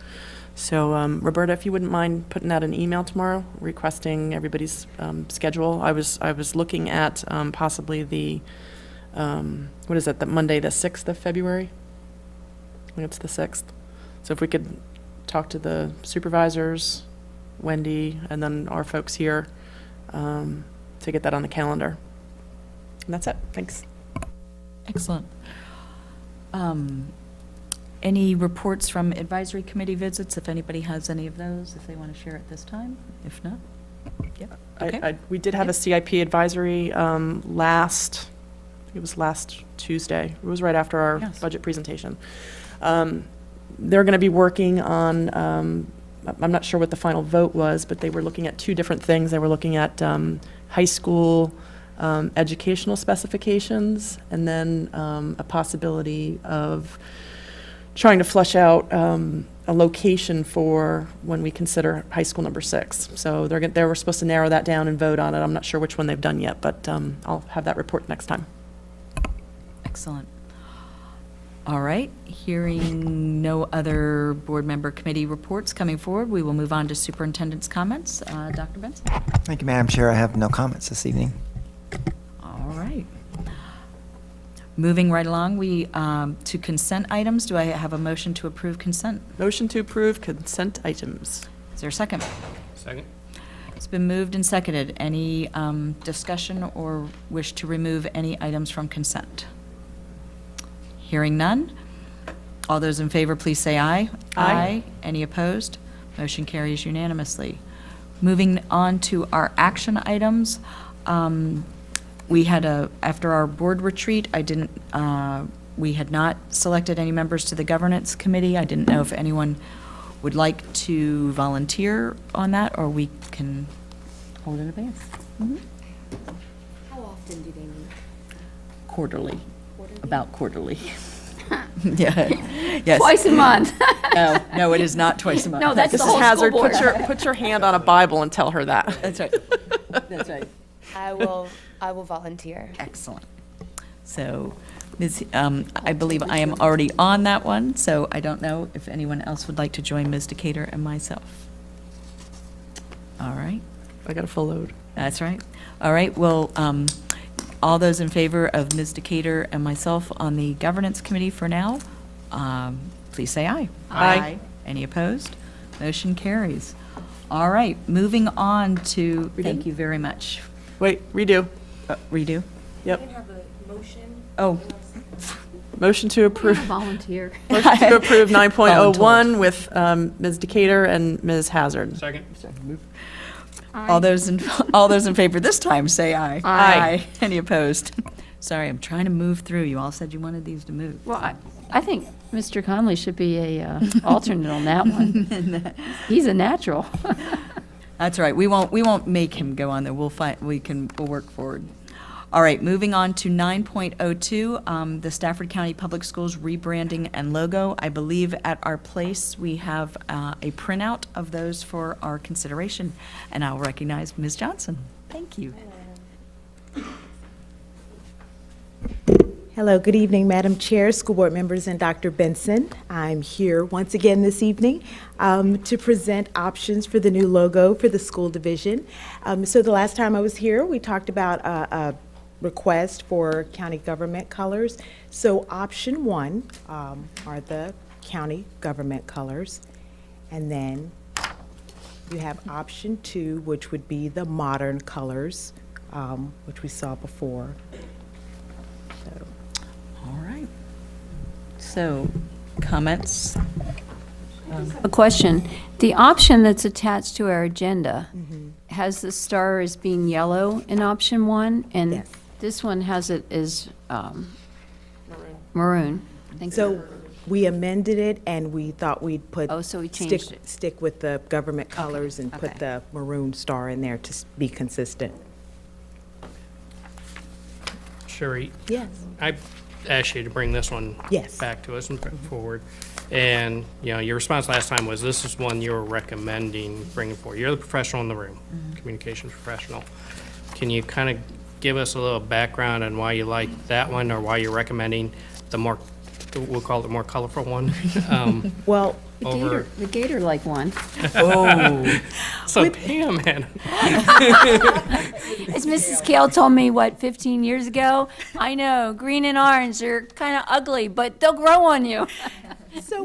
So, Roberta, if you wouldn't mind putting out an email tomorrow requesting everybody's schedule. I was looking at possibly the what is it? The Monday, the 6th of February. I think it's the 6th. So if we could talk to the supervisors, Wendy, and then our folks here to get that on the calendar. And that's it. Thanks. Excellent. Any reports from advisory committee visits, if anybody has any of those, if they want to share at this time? If not, yep. Okay. We did have a CIP advisory last Tuesday. It was right after our budget presentation. They're going to be working on, I'm not sure what the final vote was, but they were looking at two different things. They were looking at high school educational specifications and then a possibility of trying to flush out a location for when we consider high school number 6. So they were supposed to narrow that down and vote on it. I'm not sure which one they've done yet, but I'll have that report next time. Excellent. All right, hearing no other board member committee reports coming forward, we will move on to superintendent's comments. Dr. Benson? Thank you, Madam Chair. I have no comments this evening. All right. Moving right along, we to consent items. Do I have a motion to approve consent? Motion to approve consent items. Is there a second? Second. It's been moved and seconded. Any discussion or wish to remove any items from consent? Hearing none. All those in favor, please say aye. Aye. Any opposed? Motion carries unanimously. Moving on to our action items. We had after our board retreat, we had not selected any members to the governance committee. I didn't know if anyone would like to volunteer on that, or we can hold in advance. How often do they meet? Quarterly. About quarterly. Yeah. Yes. Twice a month. No, it is not twice a month. No, that's the Mrs. whole Hazard, school board. put your hand on a Bible and tell her that. That's right. That's right. I will volunteer. Excellent. So, Ms., I believe I am already on that one, so I don't know if anyone else would like to join Ms. Decatur and myself. All right. I got a full load. That's right. All right, well, all those in favor of Ms. Decatur and myself on the governance committee for now, please say aye. Aye. Any opposed? Motion carries. All right, moving on to, thank you very much. Wait, redo. Redo? Yep. have a motion. Oh, Motion to approve. Volunteer. Motion to approve 9.01 Voluntold. with Ms. Decatur and Ms. Hazard. Second. all those in favor this time, say aye. Aye. Any opposed? Sorry, I'm trying to move through. You all said you wanted these to move. Well, I think Mr. Conley should be a alternate on that one. He's a natural. That's all right. We won't make him go on there. We'll work forward. All right, moving on to 9.02, the Stafford County Public Schools rebranding and logo. I believe at our place we have a printout of those for our consideration, and I'll recognize Ms. Johnson. Thank you. Hello, good evening, Madam Chair, school board members, and Dr. Benson. I'm here once again this evening to present options for the new logo for the school division. So the last time I was here, we talked about a request for county government colors. So option one are the county government colors. And then you have option two, which would be the modern colors, which we saw before. All right. So, comments? A question. The option that's attached to our agenda has the star as being yellow in option one, and this one has it as maroon. Thank you. So we amended it, and we thought we'd put. Oh, so we changed it. Stick with the government colors and put Okay. the maroon star in there to be consistent. Sherry? Yes. I asked you to bring this one Yes. back to us and put forward. And, your response last time was this is one you're recommending bringing forward. You're the professional in the room, communications professional. Can you kind of give us a little background on why you like that one or why you're recommending the more, we'll call it the more colorful one? Well, The gator like one. Oh, so Pam had. As Mrs. Kale told me, 15 years ago? I know, green and orange, they're kind of ugly, but they'll grow on you. So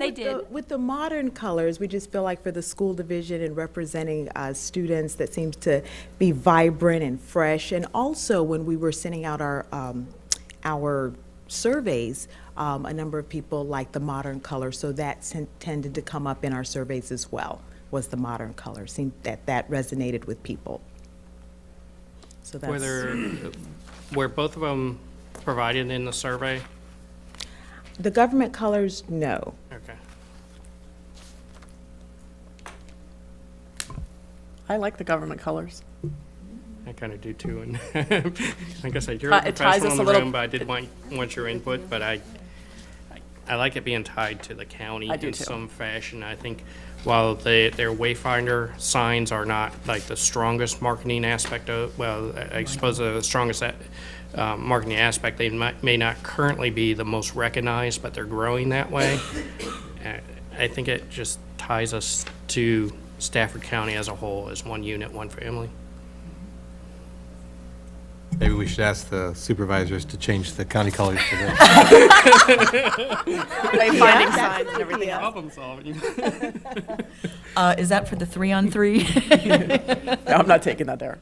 with the modern colors, we just feel like for the school division and representing students, that seems to be vibrant and fresh. And also, when we were sending out our surveys, a number of people liked the modern color, so that tended to come up in our surveys as well, was the modern color. Seemed that resonated with people. So that's. Were both of them provided in the survey? The government colors, no. Okay. I like the government colors. I kind of do too, and like I said, you're a It ties professional us in a the little- room, but I did want your input, but I like it being tied to the county I do in too. some fashion. I think while their Wayfinder signs are not like the strongest marketing aspect of, well, I suppose they're the strongest marketing aspect, they may not currently be the most recognized, but they're growing that way. I think it just ties us to Stafford County as a whole, as one unit, one family. Maybe we should ask the supervisors to change the county colors to this. Wayfinding signs and everything else. Problem solving. Is that for the 3-on-3? No, I'm not taking that there.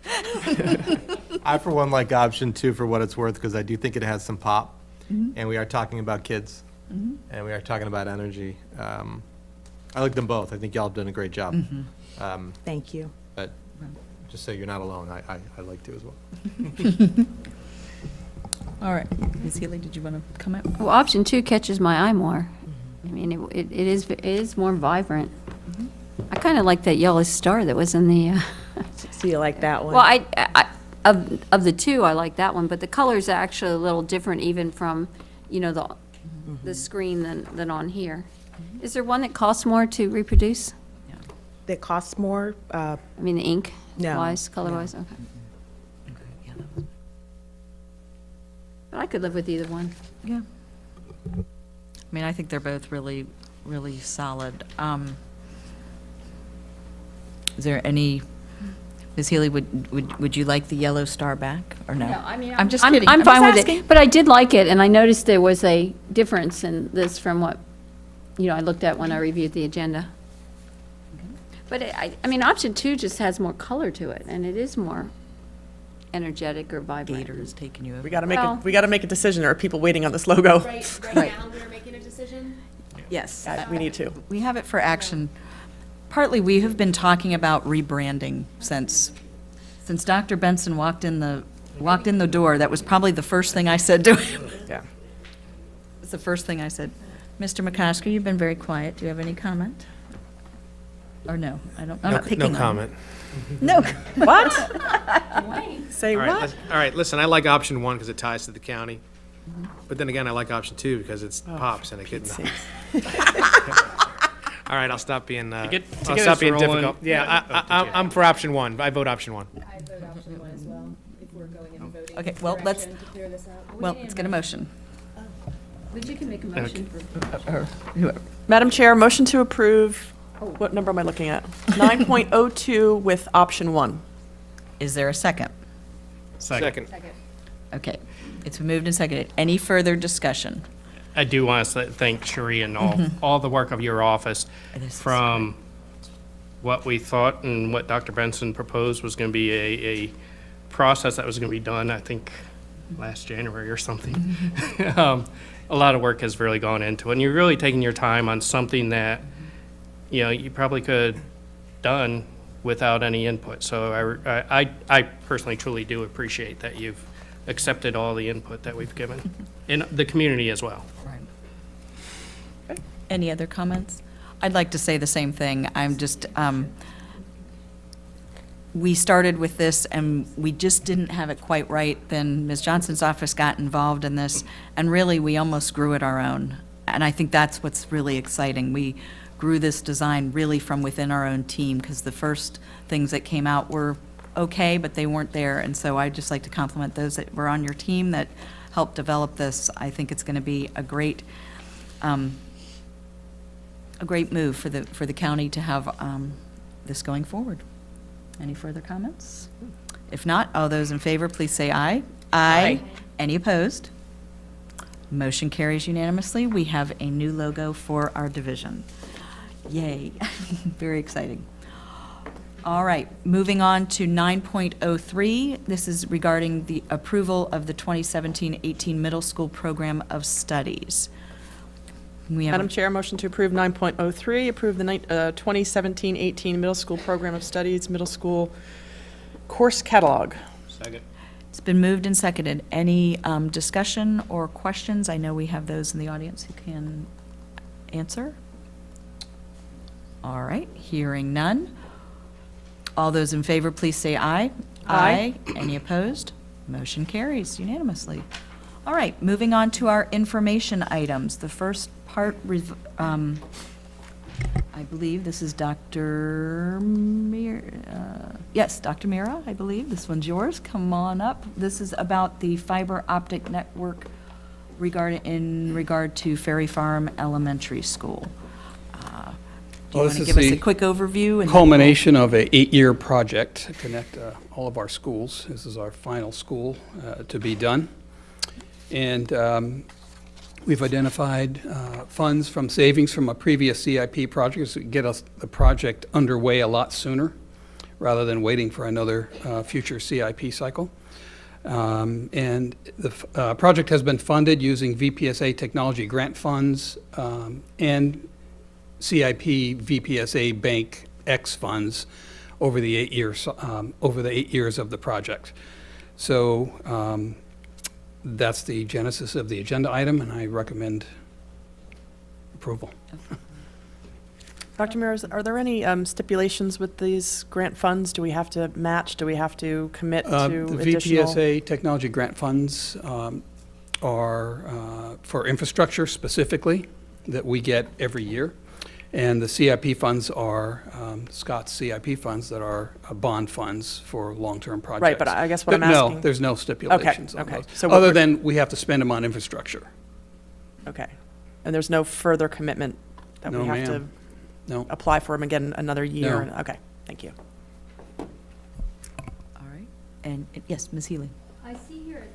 I, for one, like option two for what it's worth, because I do think it has some pop, and we are talking about kids, and we are talking about energy. I like them both. I think y'all have done a great job. Thank you. But just so you're not alone, I like to as well. All right. Ms. Healy, did you want to comment? Well, option two catches my eye more. I mean, it is more vibrant. I kind of like that yellow star that was in the, So you like that one? well, of the two, I like that one, but the colors are actually a little different even from, the screen than on here. Is there one that costs more to reproduce? That costs more? I mean, the ink No, wise, color wise, okay. But I could live with either one. Yeah. I mean, I think they're both really, really solid. Is there any, Ms. Healy, would you like the yellow star back, or no? No, I mean, I'm just kidding. I'm fine just with asking. it, but I did like it, and I noticed there was a difference in this from what, I looked at when I reviewed the agenda. But I mean, option 2 just has more color to it, and it is more energetic or vibrant. Gator is taking you over. We got to make Well- we got to make a decision. There are people waiting on this logo. Right Right. now, we're making a decision. Yes. We need to. We have it for action. Partly, we have been talking about rebranding since Dr. Benson walked in the door. That was probably the first thing I said to him. Yeah. It's the first thing I said. Mr. McCosker, you've been very quiet. Do you have any comment? Or no? I'm not picking on you. No comment. No. What? Say All right, what? all right, listen, I like option 1 because it ties to the county. But then again, I like option 2 because it's pops and it gets. All right, I'll stop being, To get I'll us stop being rolling- difficult. Yeah, Yeah. I'm for option 1. I vote option 1. I vote option 1 as well, if we're going in voting. Okay, well, let's, direction to clear this up. well, let's get a motion. But you can make a motion for. Or whoever. Madam Chair, motion to approve, what number am I looking at? 9.02 with option 1. Is there a second? Second. Okay. It's been moved and seconded. Any further discussion? I do want to thank Cherie and all the work of your office from what we thought and what Dr. Benson proposed was going to be a process that was going to be done, I think, last January or something. A lot of work has really gone into it, and you're really taking your time on something that, you know, you probably could have done without any input. So I personally truly do appreciate that you've accepted all the input that we've given, in the community as well. Right. Any other comments? I'd like to say the same thing. I'm just, we started with this and we just didn't have it quite right. Then Ms. Johnson's office got involved in this, and really we almost grew it our own. And I think that's what's really exciting. We grew this design really from within our own team, because the first things that came out were okay, but they weren't there. And so I'd just like to compliment those that were on your team that helped develop this. I think it's going to be a great move for the county to have this going forward. Any further comments? If not, all those in favor, please say aye. Aye. Any opposed? Motion carries unanimously. We have a new logo for our division. Yay. Very exciting. All right, moving on to 9.03. This is regarding the approval of the 2017-18 Middle School Program of Studies. We have Madam Chair, motion to approve 9.03, approve the 2017-18 Middle School Program of Studies, Middle School Course Catalog. Second. It's been moved and seconded. Any discussion or questions? I know we have those in the audience who can answer. All right, hearing none. All those in favor, please say aye. Aye. Any opposed? Motion carries unanimously. All right, moving on to our information items. The first part, I believe this is Dr. Yes, Dr. Mira, I believe. This one's yours. Come on up. This is about the fiber optic network in regard to Ferry Farm Elementary School. Do you Well, want this to is give us a the quick overview? and then Culmination of an 8-year project to connect all of our schools. This is our final school to be done. And we've identified funds from savings from a previous CIP project to get us the project underway a lot sooner, rather than waiting for another future CIP cycle. And the project has been funded using VPSA technology grant funds and CIP VPSA Bank X funds over the 8 years of the project. So that's the genesis of the agenda item, and I recommend approval. Dr. Mears, are there any stipulations with these grant funds? Do we have to match? Do we have to commit to The additional? VPSA technology grant funds are for infrastructure specifically that we get every year. And the CIP funds are Scott's CIP funds that are bond funds for long-term projects. Right, but I guess what I'm No, asking. there's no stipulations on okay. those. So what Other we're- than we have to spend them on infrastructure. Okay. And there's no further commitment that No, we have to ma'am. No. apply for them again another year? No. Okay, thank you. All right. And yes, Ms. Healy. I see here.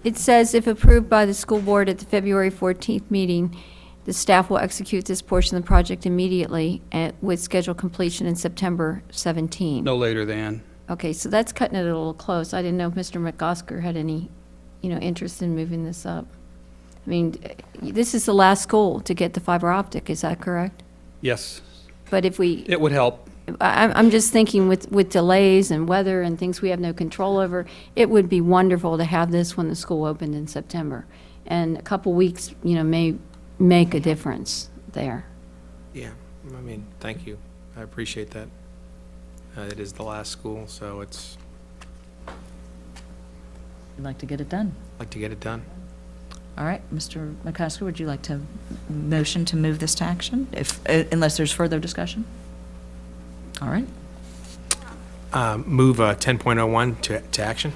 It says if approved by the school board at the February 14th meeting, The staff will execute this portion of the project immediately with scheduled completion in September 17. No later than. Okay, so that's cutting it a little close. I didn't know if Mr. McOsker had any, interest in moving this up. I mean, this is the last school to get the fiber optic, is that correct? Yes, But if we, it would help. I'm just thinking with delays and weather and things we have no control over, it would be wonderful to have this when the school opened in September. And a couple weeks, may make a difference there. Yeah, I mean, thank you. I appreciate that. It is the last school, so it's, I'd like to get it done. like to get it done. All right, Mr. McCusker, would you like to motion to move this to action, unless there's further discussion? All right. Move 10.01 to action.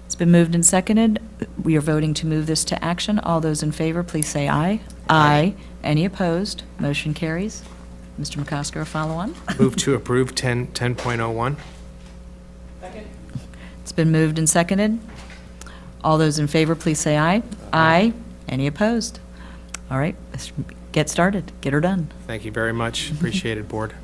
It's been moved and seconded. We are voting to move this to action. All those in favor, please say aye. Aye. Any opposed? Motion carries. Mr. McCosker, a follow-on? Move to approve 10.01. It's been moved and seconded. All those in favor, please say aye. Aye. Any opposed? All right, let's get started. Get her done. Thank you very much. Appreciate it, board.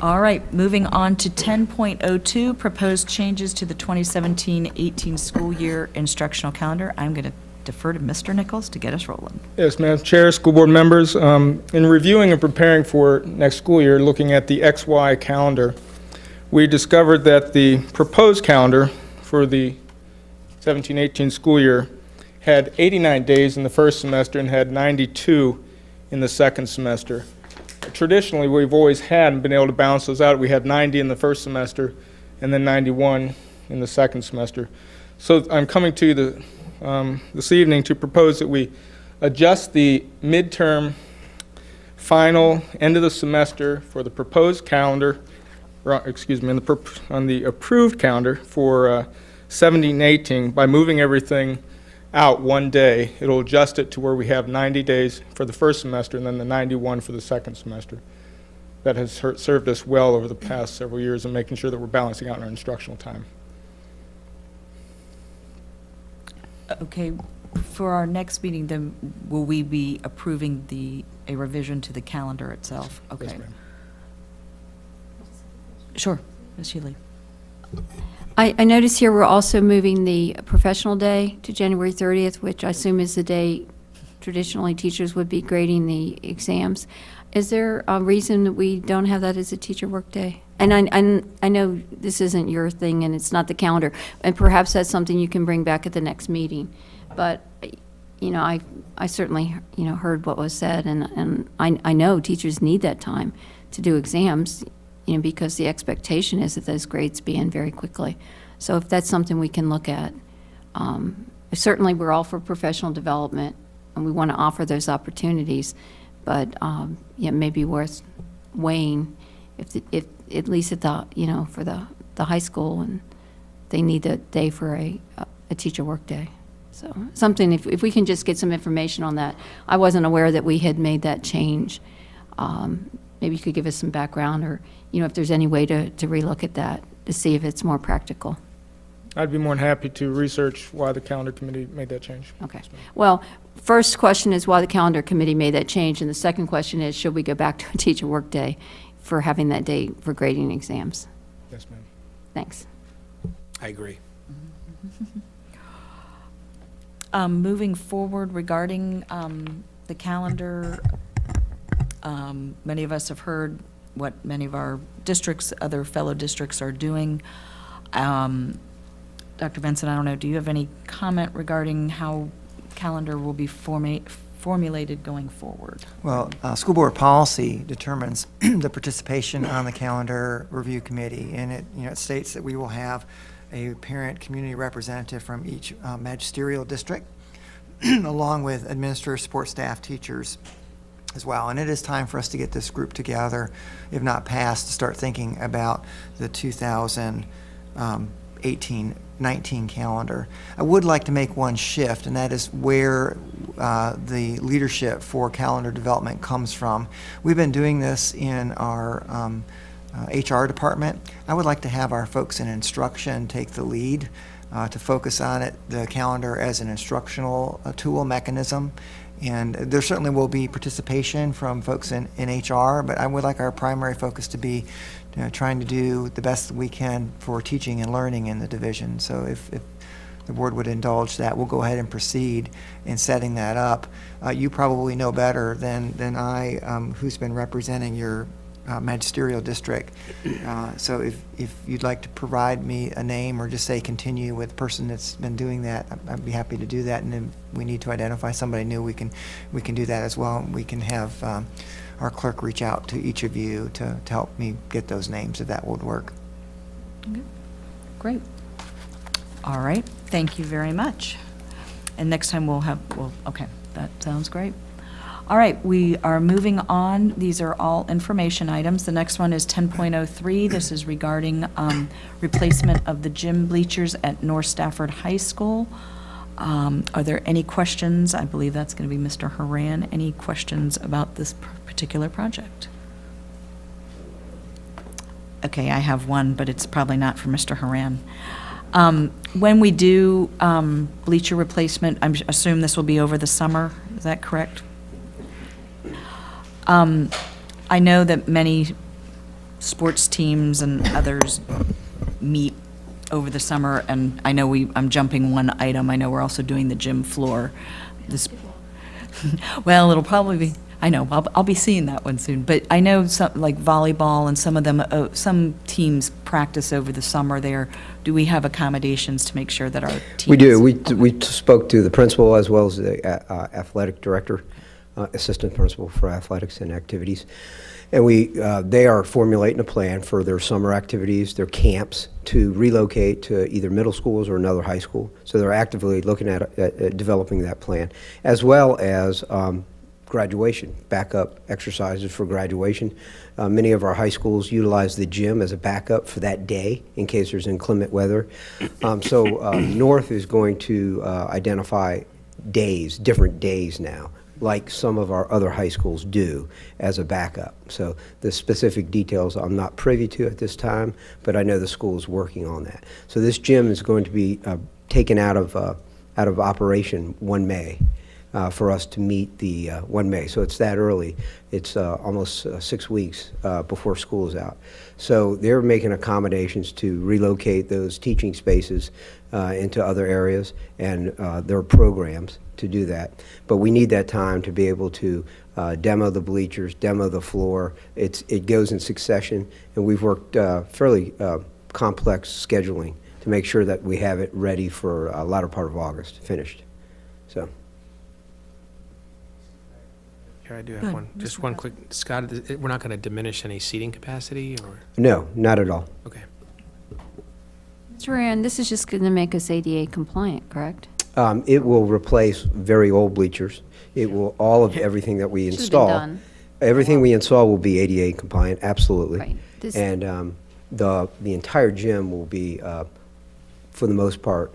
All right, moving on to 10.02, proposed changes to the 2017-18 school year instructional calendar. I'm going to defer to Mr. Nichols to get us rolling. Yes, Madam Chair, school board members, in reviewing and preparing for next school year, looking at the XY calendar, we discovered that the proposed calendar for the 17-18 school year had 89 days in the first semester and had 92 in the second semester. Traditionally, we've always had been able to balance those out. We had 90 in the first semester and then 91 in the second semester. So I'm coming to you this evening to propose that we adjust the midterm final end of the semester for the proposed calendar, on the approved calendar for 17-18 by moving everything out one day. It'll adjust it to where we have 90 days for the first semester and then the 91 for the second semester. That has served us well over the past several years in making sure that we're balancing out in our instructional time. Okay, for our next meeting, then, will we be approving a revision to the calendar itself? Okay. Yes, ma'am. Sure, Ms. Healy. I notice here we're also moving the professional day to January 30th, which I assume is the day traditionally teachers would be grading the exams. Is there a reason that we don't have that as a teacher work day? And I know this isn't your thing and it's not the calendar, and perhaps that's something you can bring back at the next meeting. But, I certainly, heard what was said, and I know teachers need that time to do exams, because the expectation is that those grades be in very quickly. So if that's something we can look at, certainly we're all for professional development, and we want to offer those opportunities, but it may be worth weighing if at least at the for the high school, and they need a day for a teacher work day. So something, if we can just get some information on that. I wasn't aware that we had made that change. Maybe you could give us some background, or if there's any way to relook at that to see if it's more practical. I'd be more than happy to research why the calendar committee made that change. Okay. Well, first question is why the calendar committee made that change, and the second question is, should we go back to a teacher work day for having that day for grading exams? Yes, ma'am. Thanks. I agree. Moving forward regarding the calendar, many of us have heard what many of our districts, other fellow districts are doing. Dr. Benson, I don't know, do you have any comment regarding how calendar will be formulated going forward? Well, school board policy determines the participation on the calendar review committee, and it states that we will have a parent community representative from each magisterial district, along with administrators, support staff, teachers as well. And it is time for us to get this group together, if not past, to start thinking about the 2018-19 calendar. I would like to make one shift, and that is where the leadership for calendar development comes from. We've been doing this in our HR department. I would like to have our folks in instruction take the lead to focus on it, the calendar as an instructional tool mechanism. And there certainly will be participation from folks in HR, but I would like our primary focus to be trying to do the best we can for teaching and learning in the division. So if the board would indulge that, we'll go ahead and proceed in setting that up. You probably know better than I who's been representing your magisterial district. So if you'd like to provide me a name or just say continue with the person that's been doing that, I'd be happy to do that. And if we need to identify somebody new, we can do that as well. We can have our clerk reach out to each of you to help me get those names, if that would work. Okay. Great. All right, thank you very much. And next time okay, that sounds great. All right, we are moving on. These are all information items. The next one is 10.03. This is regarding replacement of the gym bleachers at North Stafford High School. Are there any questions? I believe that's going to be Mr. Haran. Any questions about this particular project? Okay, I have one, but it's probably not for Mr. Haran. When we do bleacher replacement, I assume this will be over the summer. Is that correct? I know that many sports teams and others meet over the summer, and I know I'm jumping one item. I know we're also doing the gym floor. Well, it'll probably be, I know, I'll be seeing that one soon. But I know some, like volleyball and some of them, some teams practice over the summer there. Do we have accommodations to make sure that our teams? We do. We spoke to the principal as well as the athletic director, assistant principal for athletics and activities. And they are formulating a plan for their summer activities, their camps, to relocate to either middle schools or another high school. So they're actively looking at developing that plan, as well as graduation, backup exercises for graduation. Many of our high schools utilize the gym as a backup for that day in case there's inclement weather. So North is going to identify days, different days now, like some of our other high schools do, as a backup. So the specific details I'm not privy to at this time, but I know the school is working on that. So this gym is going to be taken out of operation 1 May for us to meet the 1 May. So it's that early. It's almost 6 weeks before school is out. So they're making accommodations to relocate those teaching spaces into other areas, and there are programs to do that. But we need that time to be able to demo the bleachers, demo the floor. It goes in succession, and we've worked fairly complex scheduling to make sure that we have it ready for a latter part of August, finished. So. Here, I do have one. Just one quick, Scott, we're not going to diminish any seating capacity, or? No, not at all. Okay. Mr. Rand, this is just going to make us ADA compliant, correct? It will replace very old bleachers. It will, all of everything that we Should've been install. done. Everything we install will be ADA compliant, absolutely. Right. And the entire gym will be, for the most part,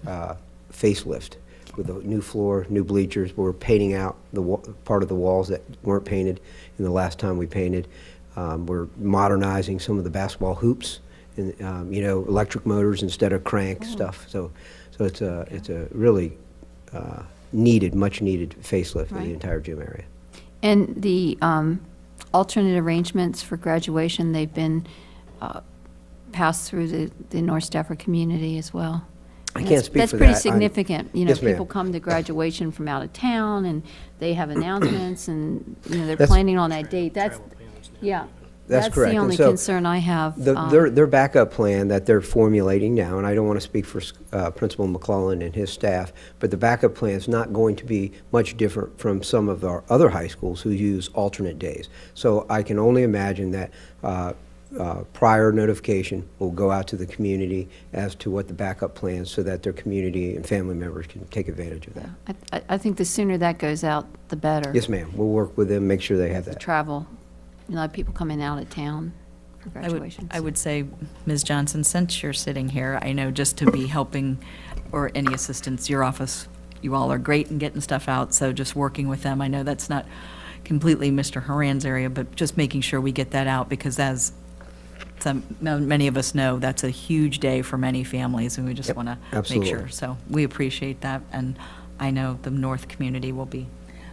facelift, with a new floor, new bleachers. We're painting out the part of the walls that weren't painted in the last time we painted. We're modernizing some of the basketball hoops, and electric motors instead of crank stuff. So it's a really needed, much needed facelift of the entire gym area. And the alternate arrangements for graduation, they've been passed through the North Stafford community as well. I can't speak That's for pretty that. significant. Yes, ma'am. People come to graduation from out of town, and they have announcements, and they're That's- planning on that date. That's That's correct. the And only so concern I have. Their backup plan that they're formulating now, and I don't want to speak for Principal McClellan and his staff, but the backup plan is not going to be much different from some of our other high schools who use alternate days. So I can only imagine that prior notification will go out to the community as to what the backup plans, so that their community and family members can take advantage of that. I think the sooner that goes out, the better. Yes, ma'am. We'll work with them, make sure they have that. Travel. A lot of people coming out of town for graduations. I would say, Ms. Johnson, since you're sitting here, I know just to be helping, or any assistance, your office, you all are great in getting stuff out, so just working with them. I know that's not completely Mr. Haran's area, but just making sure we get that out, because as many of us know, that's a huge day for many families, and we just want to make absolutely. sure. So we appreciate that, and I know the North community will be,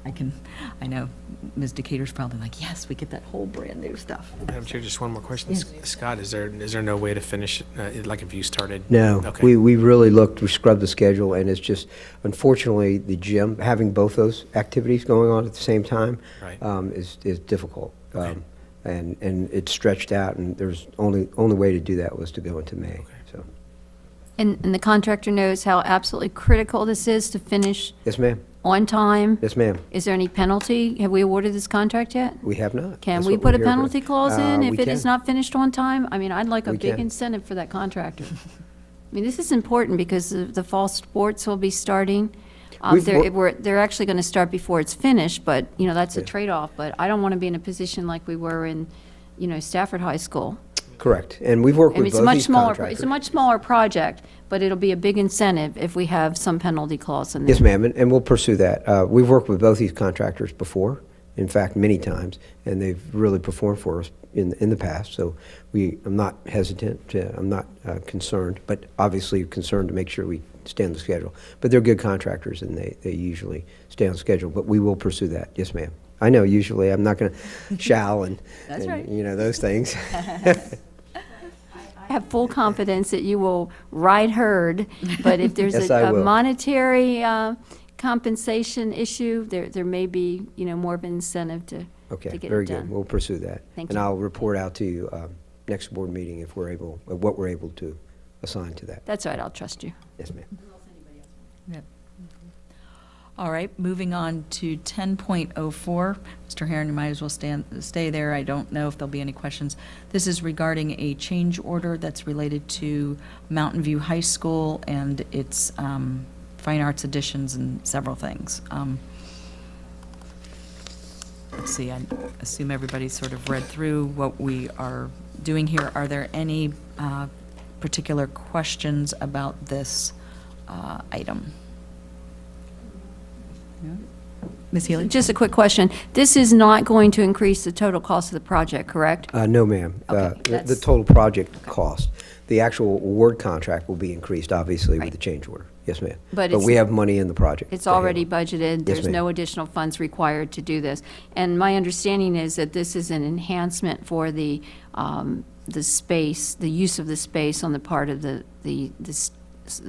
I know Ms. Decatur's probably like, yes, we get that whole brand-new stuff. Madam Chair, just one more question. Scott, is there no way to finish, like if you started? No, Okay. we really looked, we scrubbed the schedule, and it's just, unfortunately, the gym, having both those activities going on at the same time Right. is difficult. Okay. And it's stretched out, and there's only way to do that was to go into May, so. And the contractor knows how absolutely critical this is to finish Yes, ma'am. on time? Yes, ma'am. Is there any penalty? Have we awarded this contract yet? We have not. Can That's we what put we're a here for. penalty clause in if We it is can. not finished on time? I mean, I'd like a We big can. incentive for that contractor. I mean, this is important because the fall sports will be starting. They're actually going to start before it's finished, but, you know, that's a trade-off. But I don't want to be in a position like we were in, you know, Stafford High School. Correct. And we've worked I mean, with it's a both much these smaller, contractors. it's a much smaller project, but it'll be a big incentive if we have some penalty clause in there. Yes, ma'am, and we'll pursue that. We've worked with both these contractors before, in fact, many times, and they've really performed for us in the past. So I'm not hesitant, I'm not concerned, but obviously concerned to make sure we stay on the schedule. But they're good contractors, and they usually stay on schedule, but we will pursue that. Yes, ma'am. I know, usually, I'm not going to shall and, That's right. you know, those things. I have full confidence that you will ride herd, but if there's Yes, I a will. monetary compensation issue, there may be, you know, more of an incentive to Okay, get very it good. done. We'll pursue that. Thank And you. I'll report out to you next board meeting if we're able, what we're able to assign to that. That's all right, I'll trust you. Yes, ma'am. Yep. All right, moving on to 10.04. Mr. Herron, you might as well stay there. I don't know if there'll be any questions. This is regarding a change order that's related to Mountain View High School and its fine arts additions and several things. Let's see, I assume everybody's sort of read through what we are doing here. Are there any particular questions about this item? Ms. Healy? Just a quick question. This is not going to increase the total cost of the project, correct? No, ma'am. Okay, The that's- total project cost, the actual award contract will be increased, obviously, with the change order. Yes, ma'am. But But it's- we have money in the project. It's to handle already it. budgeted. Yes, There's ma'am. no additional funds required to do this. And my understanding is that this is an enhancement for the space, the use of the space on the part of the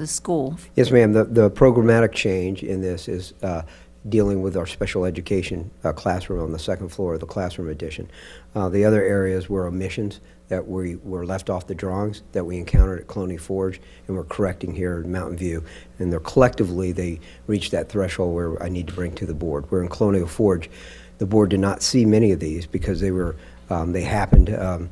school. Yes, ma'am. The programmatic change in this is dealing with our special education classroom on the second floor of the classroom addition. The other areas were omissions that were left off the drawings that we encountered at Colonial Forge, and we're correcting here at Mountain View. And they're collectively, they reached that threshold where I need to bring to the board. Where in Colonial Forge, the board did not see many of these because they happened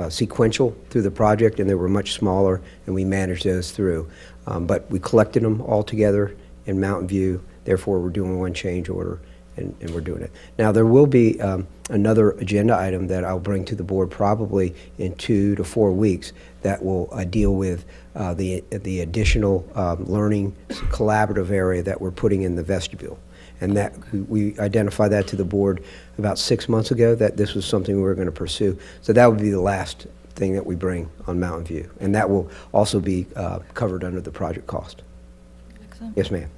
sequential through the project, and they were much smaller, and we managed those through. But we collected them all together in Mountain View, therefore we're doing one change order, and we're doing it. Now, there will be another agenda item that I'll bring to the board probably in 2 to 4 weeks that will deal with the additional learning collaborative area that we're putting in the vestibule. And that, we identified that to the board about 6 months ago, that this was something we were going to pursue. So that would be the last thing that we bring on Mountain View. And that will also be covered under the project cost. Excellent. Yes, ma'am.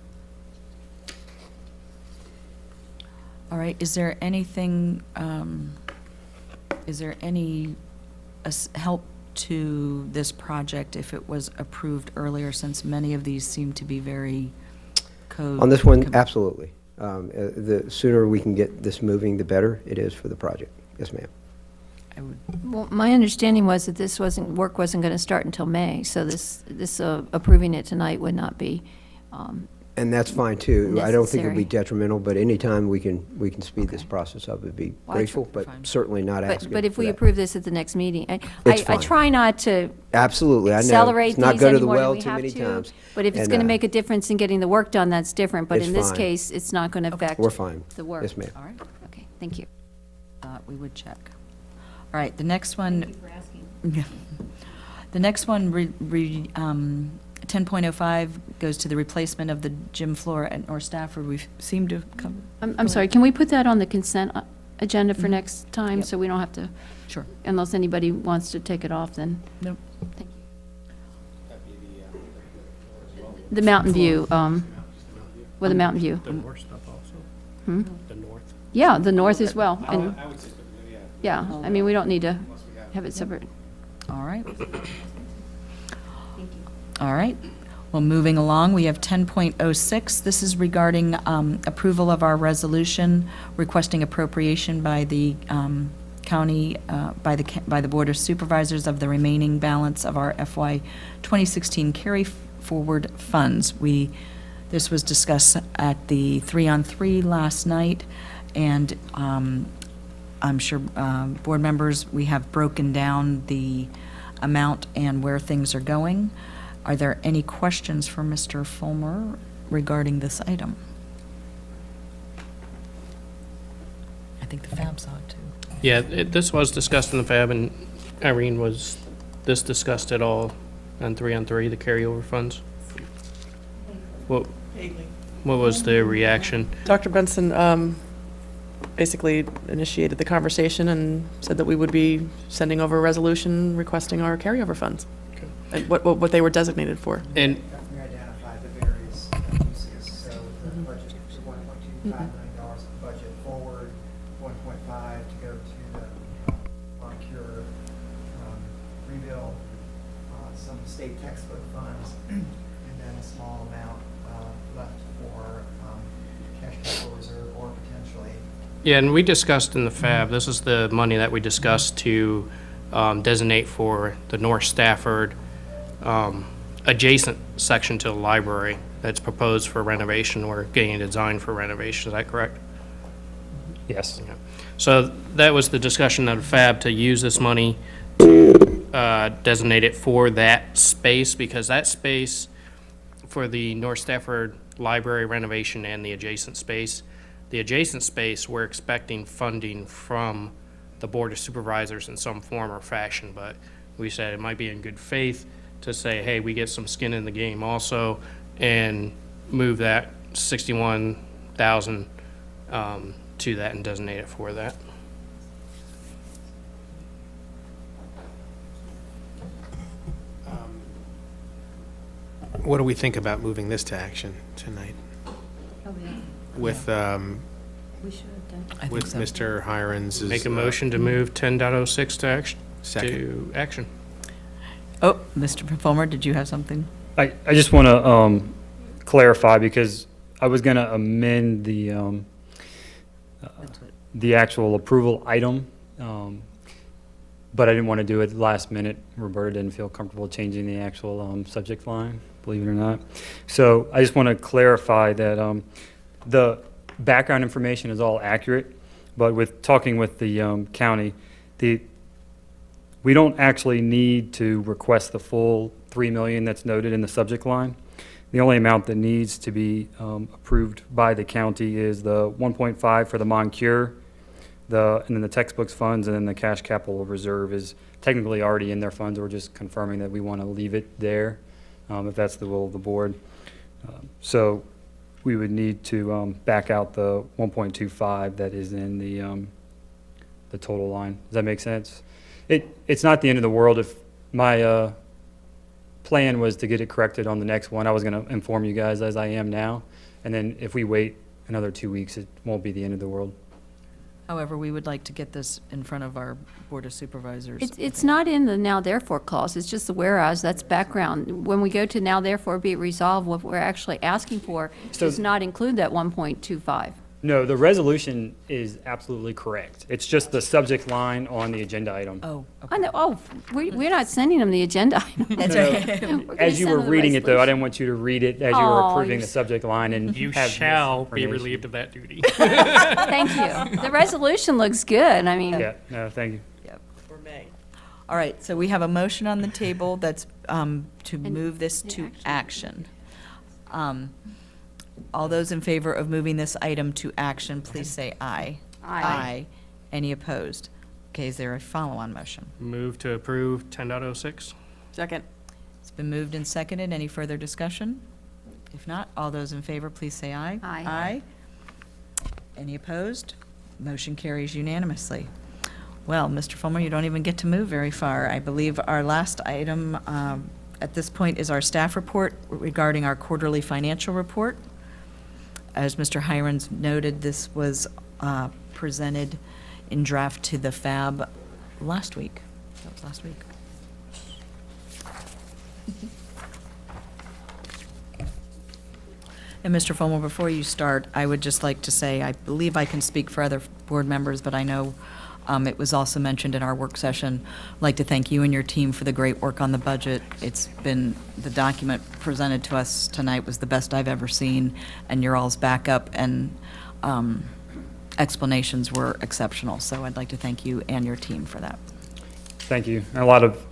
All right, is there anything, is there any help to this project if it was approved earlier, since many of these seem to be very code? On this one, absolutely. The sooner we can get this moving, the better it is for the project. Yes, ma'am. Well, my understanding was that work wasn't going to start until May, so this approving it tonight would not be, And that's fine, too. I don't think it'll be Necessary. detrimental, but anytime we can speed this process up, it'd be Well, I grateful, but certainly not asking but if for we that. approve this at the next meeting, It's I fine. try not to Absolutely, I know. accelerate It's not these go to any the more than well we too have many to. times. But if it's And, going to make a difference in getting the work done, that's different. But It's in this fine. case, it's not going to affect We're fine. the work. Yes, ma'am. All right, Okay, thank you. we would check. All right, the next one. The next one, 10.05, goes to the replacement of the gym floor at North Stafford. We seem to have come. I'm sorry, can we put that on the consent agenda for next time, so we don't have to, Sure. unless anybody wants to take it off, then. Nope. Thank you. The Mountain View, with the Mountain View. The north stuff also. Hmm? The north. Yeah, the north as well. And, I would say, yeah, I mean, we don't need to have it separate. All right. All right. Well, moving along, we have 10.06. This is regarding approval of our resolution requesting appropriation by the county, by the Board of Supervisors of the remaining balance of our FY 2016 carry forward funds. This was discussed at the 3-on-3 last night, and I'm sure board members, we have broken down the amount and where things are going. Are there any questions for Mr. Fulmer regarding this item? I think the FAB saw it too. Yeah, this was discussed in the FAB, and Irene, was this discussed at all on 3-on-3, the carryover funds? What was the reaction? Dr. Benson basically initiated the conversation and said that we would be sending over a resolution requesting our carryover funds. And what they were designated for. And We identified the various uses, so the budget for $1.25 million of budget forward, 1.5 to go to the Moncure rebuild, some state textbook funds, and then a small amount left for cash capital reserve or potentially. yeah, and we discussed in the FAB, this is the money that we discussed to designate for the North Stafford adjacent section to the library that's proposed for renovation or getting a design for renovation. Is that correct? Yes. Yeah. So that was the discussion of the FAB, to use this money to designate it for that space, because that space for the North Stafford Library renovation and the adjacent space, we're expecting funding from the Board of Supervisors in some form or fashion, but we said it might be in good faith to say, hey, we get some skin in the game also, and move that 61,000 to that and designate it for that. what do we think about moving this to action tonight? With, We should have done. with Mr. Hirons' Make a motion to move 10.06 to action. Second. To action. Oh, Mr. Fulmer, did you have something? I just want to clarify, because I was going to amend the actual approval item, but I didn't want to do it last minute. Roberta didn't feel comfortable changing the actual subject line, believe it or not. So I just want to clarify that the background information is all accurate, but with talking with the county, we don't actually need to request the full $3 million that's noted in the subject line. The only amount that needs to be approved by the county is the 1.5 for the Moncure, and then the textbooks funds, and then the cash capital reserve is technically already in their funds. We're just confirming that we want to leave it there, if that's the will of the board. So we would need to back out the 1.25 that is in the total line. Does that make sense? It's not the end of the world. If my plan was to get it corrected on the next one, I was going to inform you guys as I am now. And then if we wait another 2 weeks, it won't be the end of the world. However, we would like to get this in front of our Board of Supervisors. It's not in the now therefore clause, it's just the whereas, that's background. When we go to now therefore be it resolved, what we're actually asking for does not include that 1.25. No, the resolution is absolutely correct. It's just the subject line on the agenda item. Oh, I know, we're not sending them the agenda item. That's right. As you were reading it, though, I didn't want you to read it as you were Oh, approving you're the subject line and You have shall be misinformation. relieved of that duty. Thank you. The resolution looks good, I mean. Yeah, no, thank you. For May. All right, so we have a motion on the table that's to move this to action. All those in favor of moving this item to action, please say aye. Aye. Any opposed? Okay, is there a follow-on motion? Move to approve 10.06. Second. It's been moved and seconded. Any further discussion? If not, all those in favor, please say aye. Aye. Aye. Any opposed? Motion carries unanimously. Well, Mr. Fulmer, you don't even get to move very far. I believe our last item at this point is our staff report regarding our quarterly financial report. As Mr. Hirons noted, this was presented in draft to the FAB last week. That was last week. And Mr. Fulmer, before you start, I would just like to say, I believe I can speak for other board members, but I know it was also mentioned in our work session. I'd like to thank you and your team for the great work on the budget. It's been, the document presented to us tonight was the best I've ever seen, and your all's backup and explanations were exceptional. So I'd like to thank you and your team for that. Thank you. And a lot of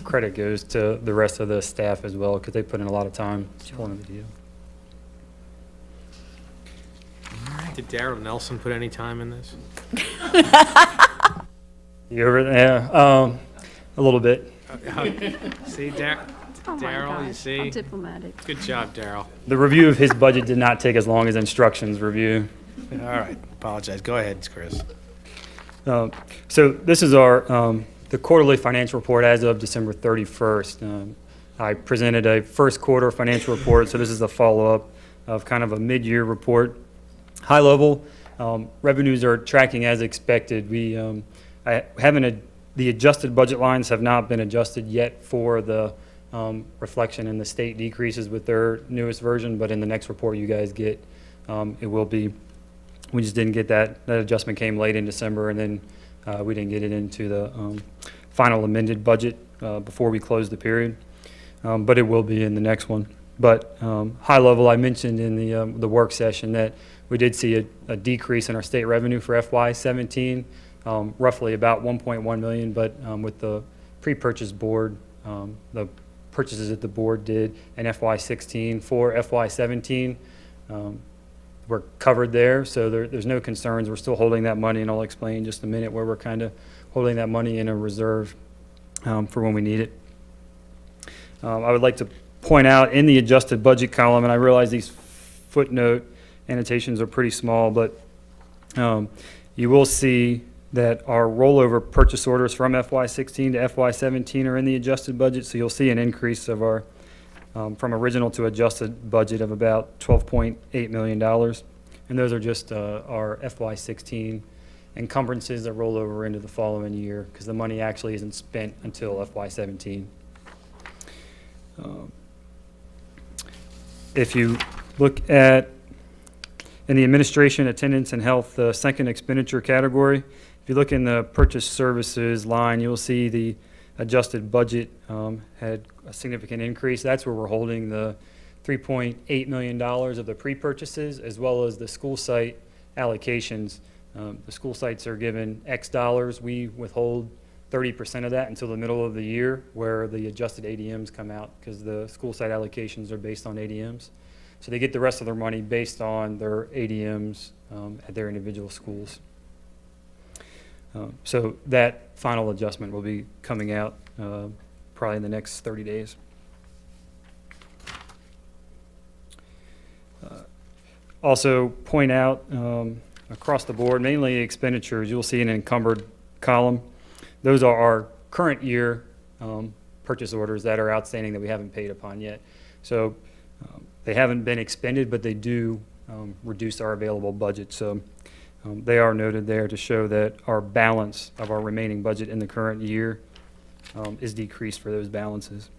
credit goes to the rest of the staff as well, because they put in a lot of time pulling the deal. Did Daryl Nelson put any time in this? You over there? A little bit. See, Daryl, you see? How diplomatic. Good job, Daryl. The review of his budget did not take as long as instructions review. All right, apologize. Go ahead, Chris. So this is our the quarterly financial report as of December 31st. I presented a first quarter financial report, so this is a follow-up of kind of a mid-year report. High level, revenues are tracking as expected. The adjusted budget lines have not been adjusted yet for the reflection in the state decreases with their newest version, but in the next report you guys get, it will be. We just didn't get that. That adjustment came late in December, and then we didn't get it into the final amended budget before we closed the period. But it will be in the next one. But high level, I mentioned in the work session that we did see a decrease in our state revenue for FY17, roughly about 1.1 million, but with the pre-purchase board, the purchases that the board did in FY16 for FY17, we're covered there, so there's no concerns. We're still holding that money, and I'll explain in just a minute where we're kind of holding that money in a reserve for when we need it. I would like to point out in the adjusted budget column, and I realize these footnote annotations are pretty small, but you will see that our rollover purchase orders from FY16 to FY17 are in the adjusted budget, so you'll see an increase of our from original to adjusted budget of about $12.8 million, and those are just our FY16 encumbrances that roll over into the following year, because the money actually isn't spent until FY17. If you look at in the administration, attendance, and health, the second expenditure category, if you look in the purchase services line, you'll see the adjusted budget had a significant increase. That's where we're holding the $3.8 million of the pre-purchases, as well as the school site allocations. The school sites are given X dollars. We withhold 30% of that until the middle of the year, where the adjusted ADMs come out, because the school site allocations are based on ADMs. So they get the rest of their money based on their ADMs at their individual schools. So that final adjustment will be coming out probably in the next 30 days. Also point out across the board, mainly expenditures, you'll see an encumbered column. Those are our current year purchase orders that are outstanding that we haven't paid upon yet. So they haven't been expended, but they do reduce our available budget. So they are noted there to show that our balance of our remaining budget in the current year is decreased for those balances.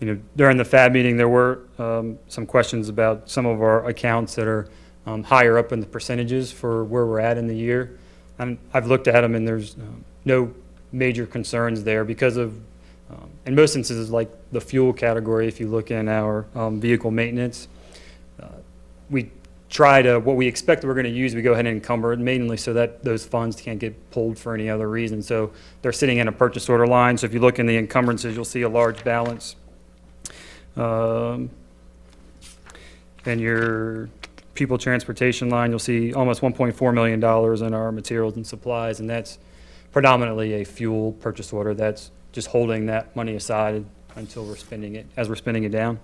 During the FAB meeting, there were some questions about some of our accounts that are higher up in the percentages for where we're at in the year. And I've looked at them, and there's no major concerns there because of, in most instances, like the fuel category, if you look in our vehicle maintenance, we try to, what we expect we're going to use, we go ahead and encumber it, mainly so that those funds can't get pulled for any other reason. So they're sitting in a purchase order line. So if you look in the encumbrances, you'll see a large balance. And your people transportation line, you'll see almost $1.4 million in our materials and supplies, and that's predominantly a fuel purchase order. That's just holding that money aside until we're spending it, as we're spending it down.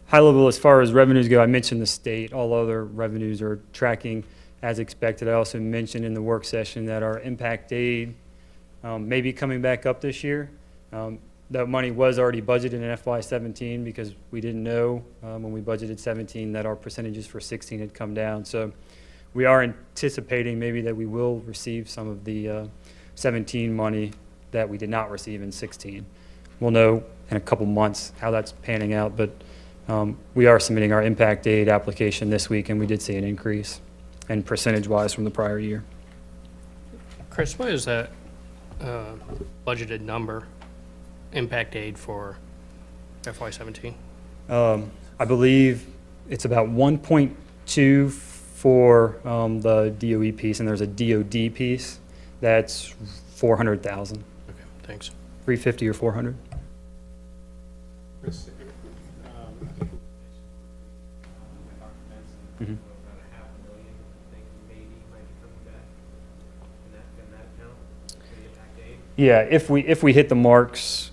high level, as far as revenues go, I mentioned the state. All other revenues are tracking as expected. I also mentioned in the work session that our impact aid may be coming back up this year. That money was already budgeted in FY17 because we didn't know when we budgeted 17 that our percentages for 16 had come down. So we are anticipating maybe that we will receive some of the 17 money that we did not receive in 16. We'll know in a couple months how that's panning out, but we are submitting our impact aid application this week, and we did see an increase and percentage-wise from the prior year. Chris, what is that budgeted number, impact aid for FY17? I believe it's about 1.2 for the DOE piece, and there's a DOD piece that's 400,000. Okay, thanks. 350 or 400. Mhm. Yeah, if we hit the marks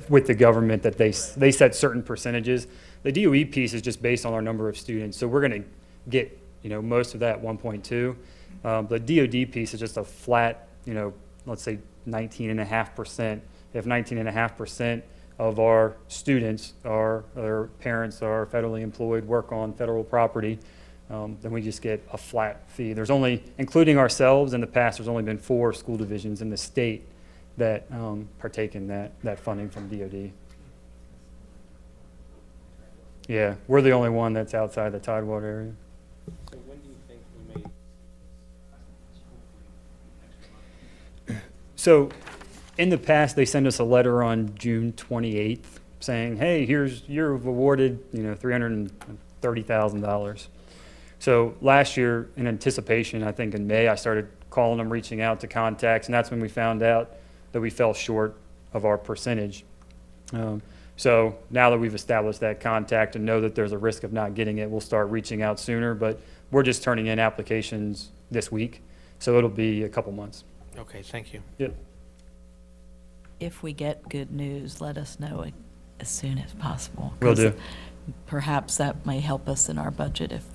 with the government that they set certain percentages. The DOE piece is just based on our number of students, so we're going to get most of that 1.2. The DOD piece is just a flat, let's say 19.5%. If 19.5% of our students are, their parents are federally employed, work on federal property, then we just get a flat fee. There's only, including ourselves, in the past, there's only been 4 school divisions in the state that partake in that funding from DOD. Yeah, we're the only one that's outside the Tidewater area. So when do you think we may? So in the past, they send us a letter on June 28th saying, hey, you're awarded, $330,000. So last year, in anticipation, I think in May, I started calling them, reaching out to contacts, and that's when we found out that we fell short of our percentage. So now that we've established that contact and know that there's a risk of not getting it, we'll start reaching out sooner, but we're just turning in applications this week, so it'll be a couple months. Okay, thank you. Yep. If we get good news, let us know as soon as possible. Will do. Perhaps that may help us in our budget if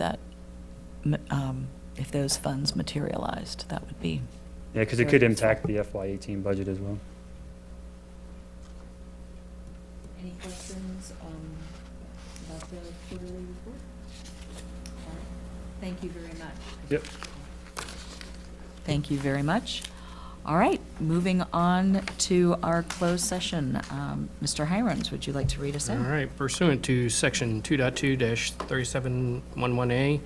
those funds materialized. That would be. Yeah, because it could impact the FY18 budget as well. Any questions about the quarterly report? All right. Thank you very much. Yep. Thank you very much. All right, moving on to our closed session. Mr. Hirons, would you like to read us in? All right, pursuant to Section 2.2-3711A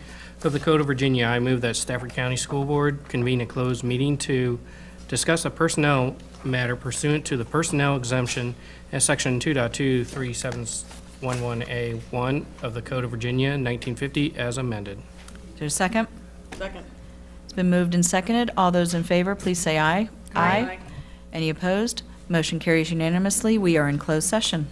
of the Code of Virginia, I move that Stafford County School Board convene a closed meeting to discuss a personnel matter pursuant to the personnel exemption at Section 2.2-3711A1 of the Code of Virginia, 1950, as amended. Is there a second? Second. It's been moved and seconded. All those in favor, please say aye. Aye. Any opposed? Motion carries unanimously. We are in closed session.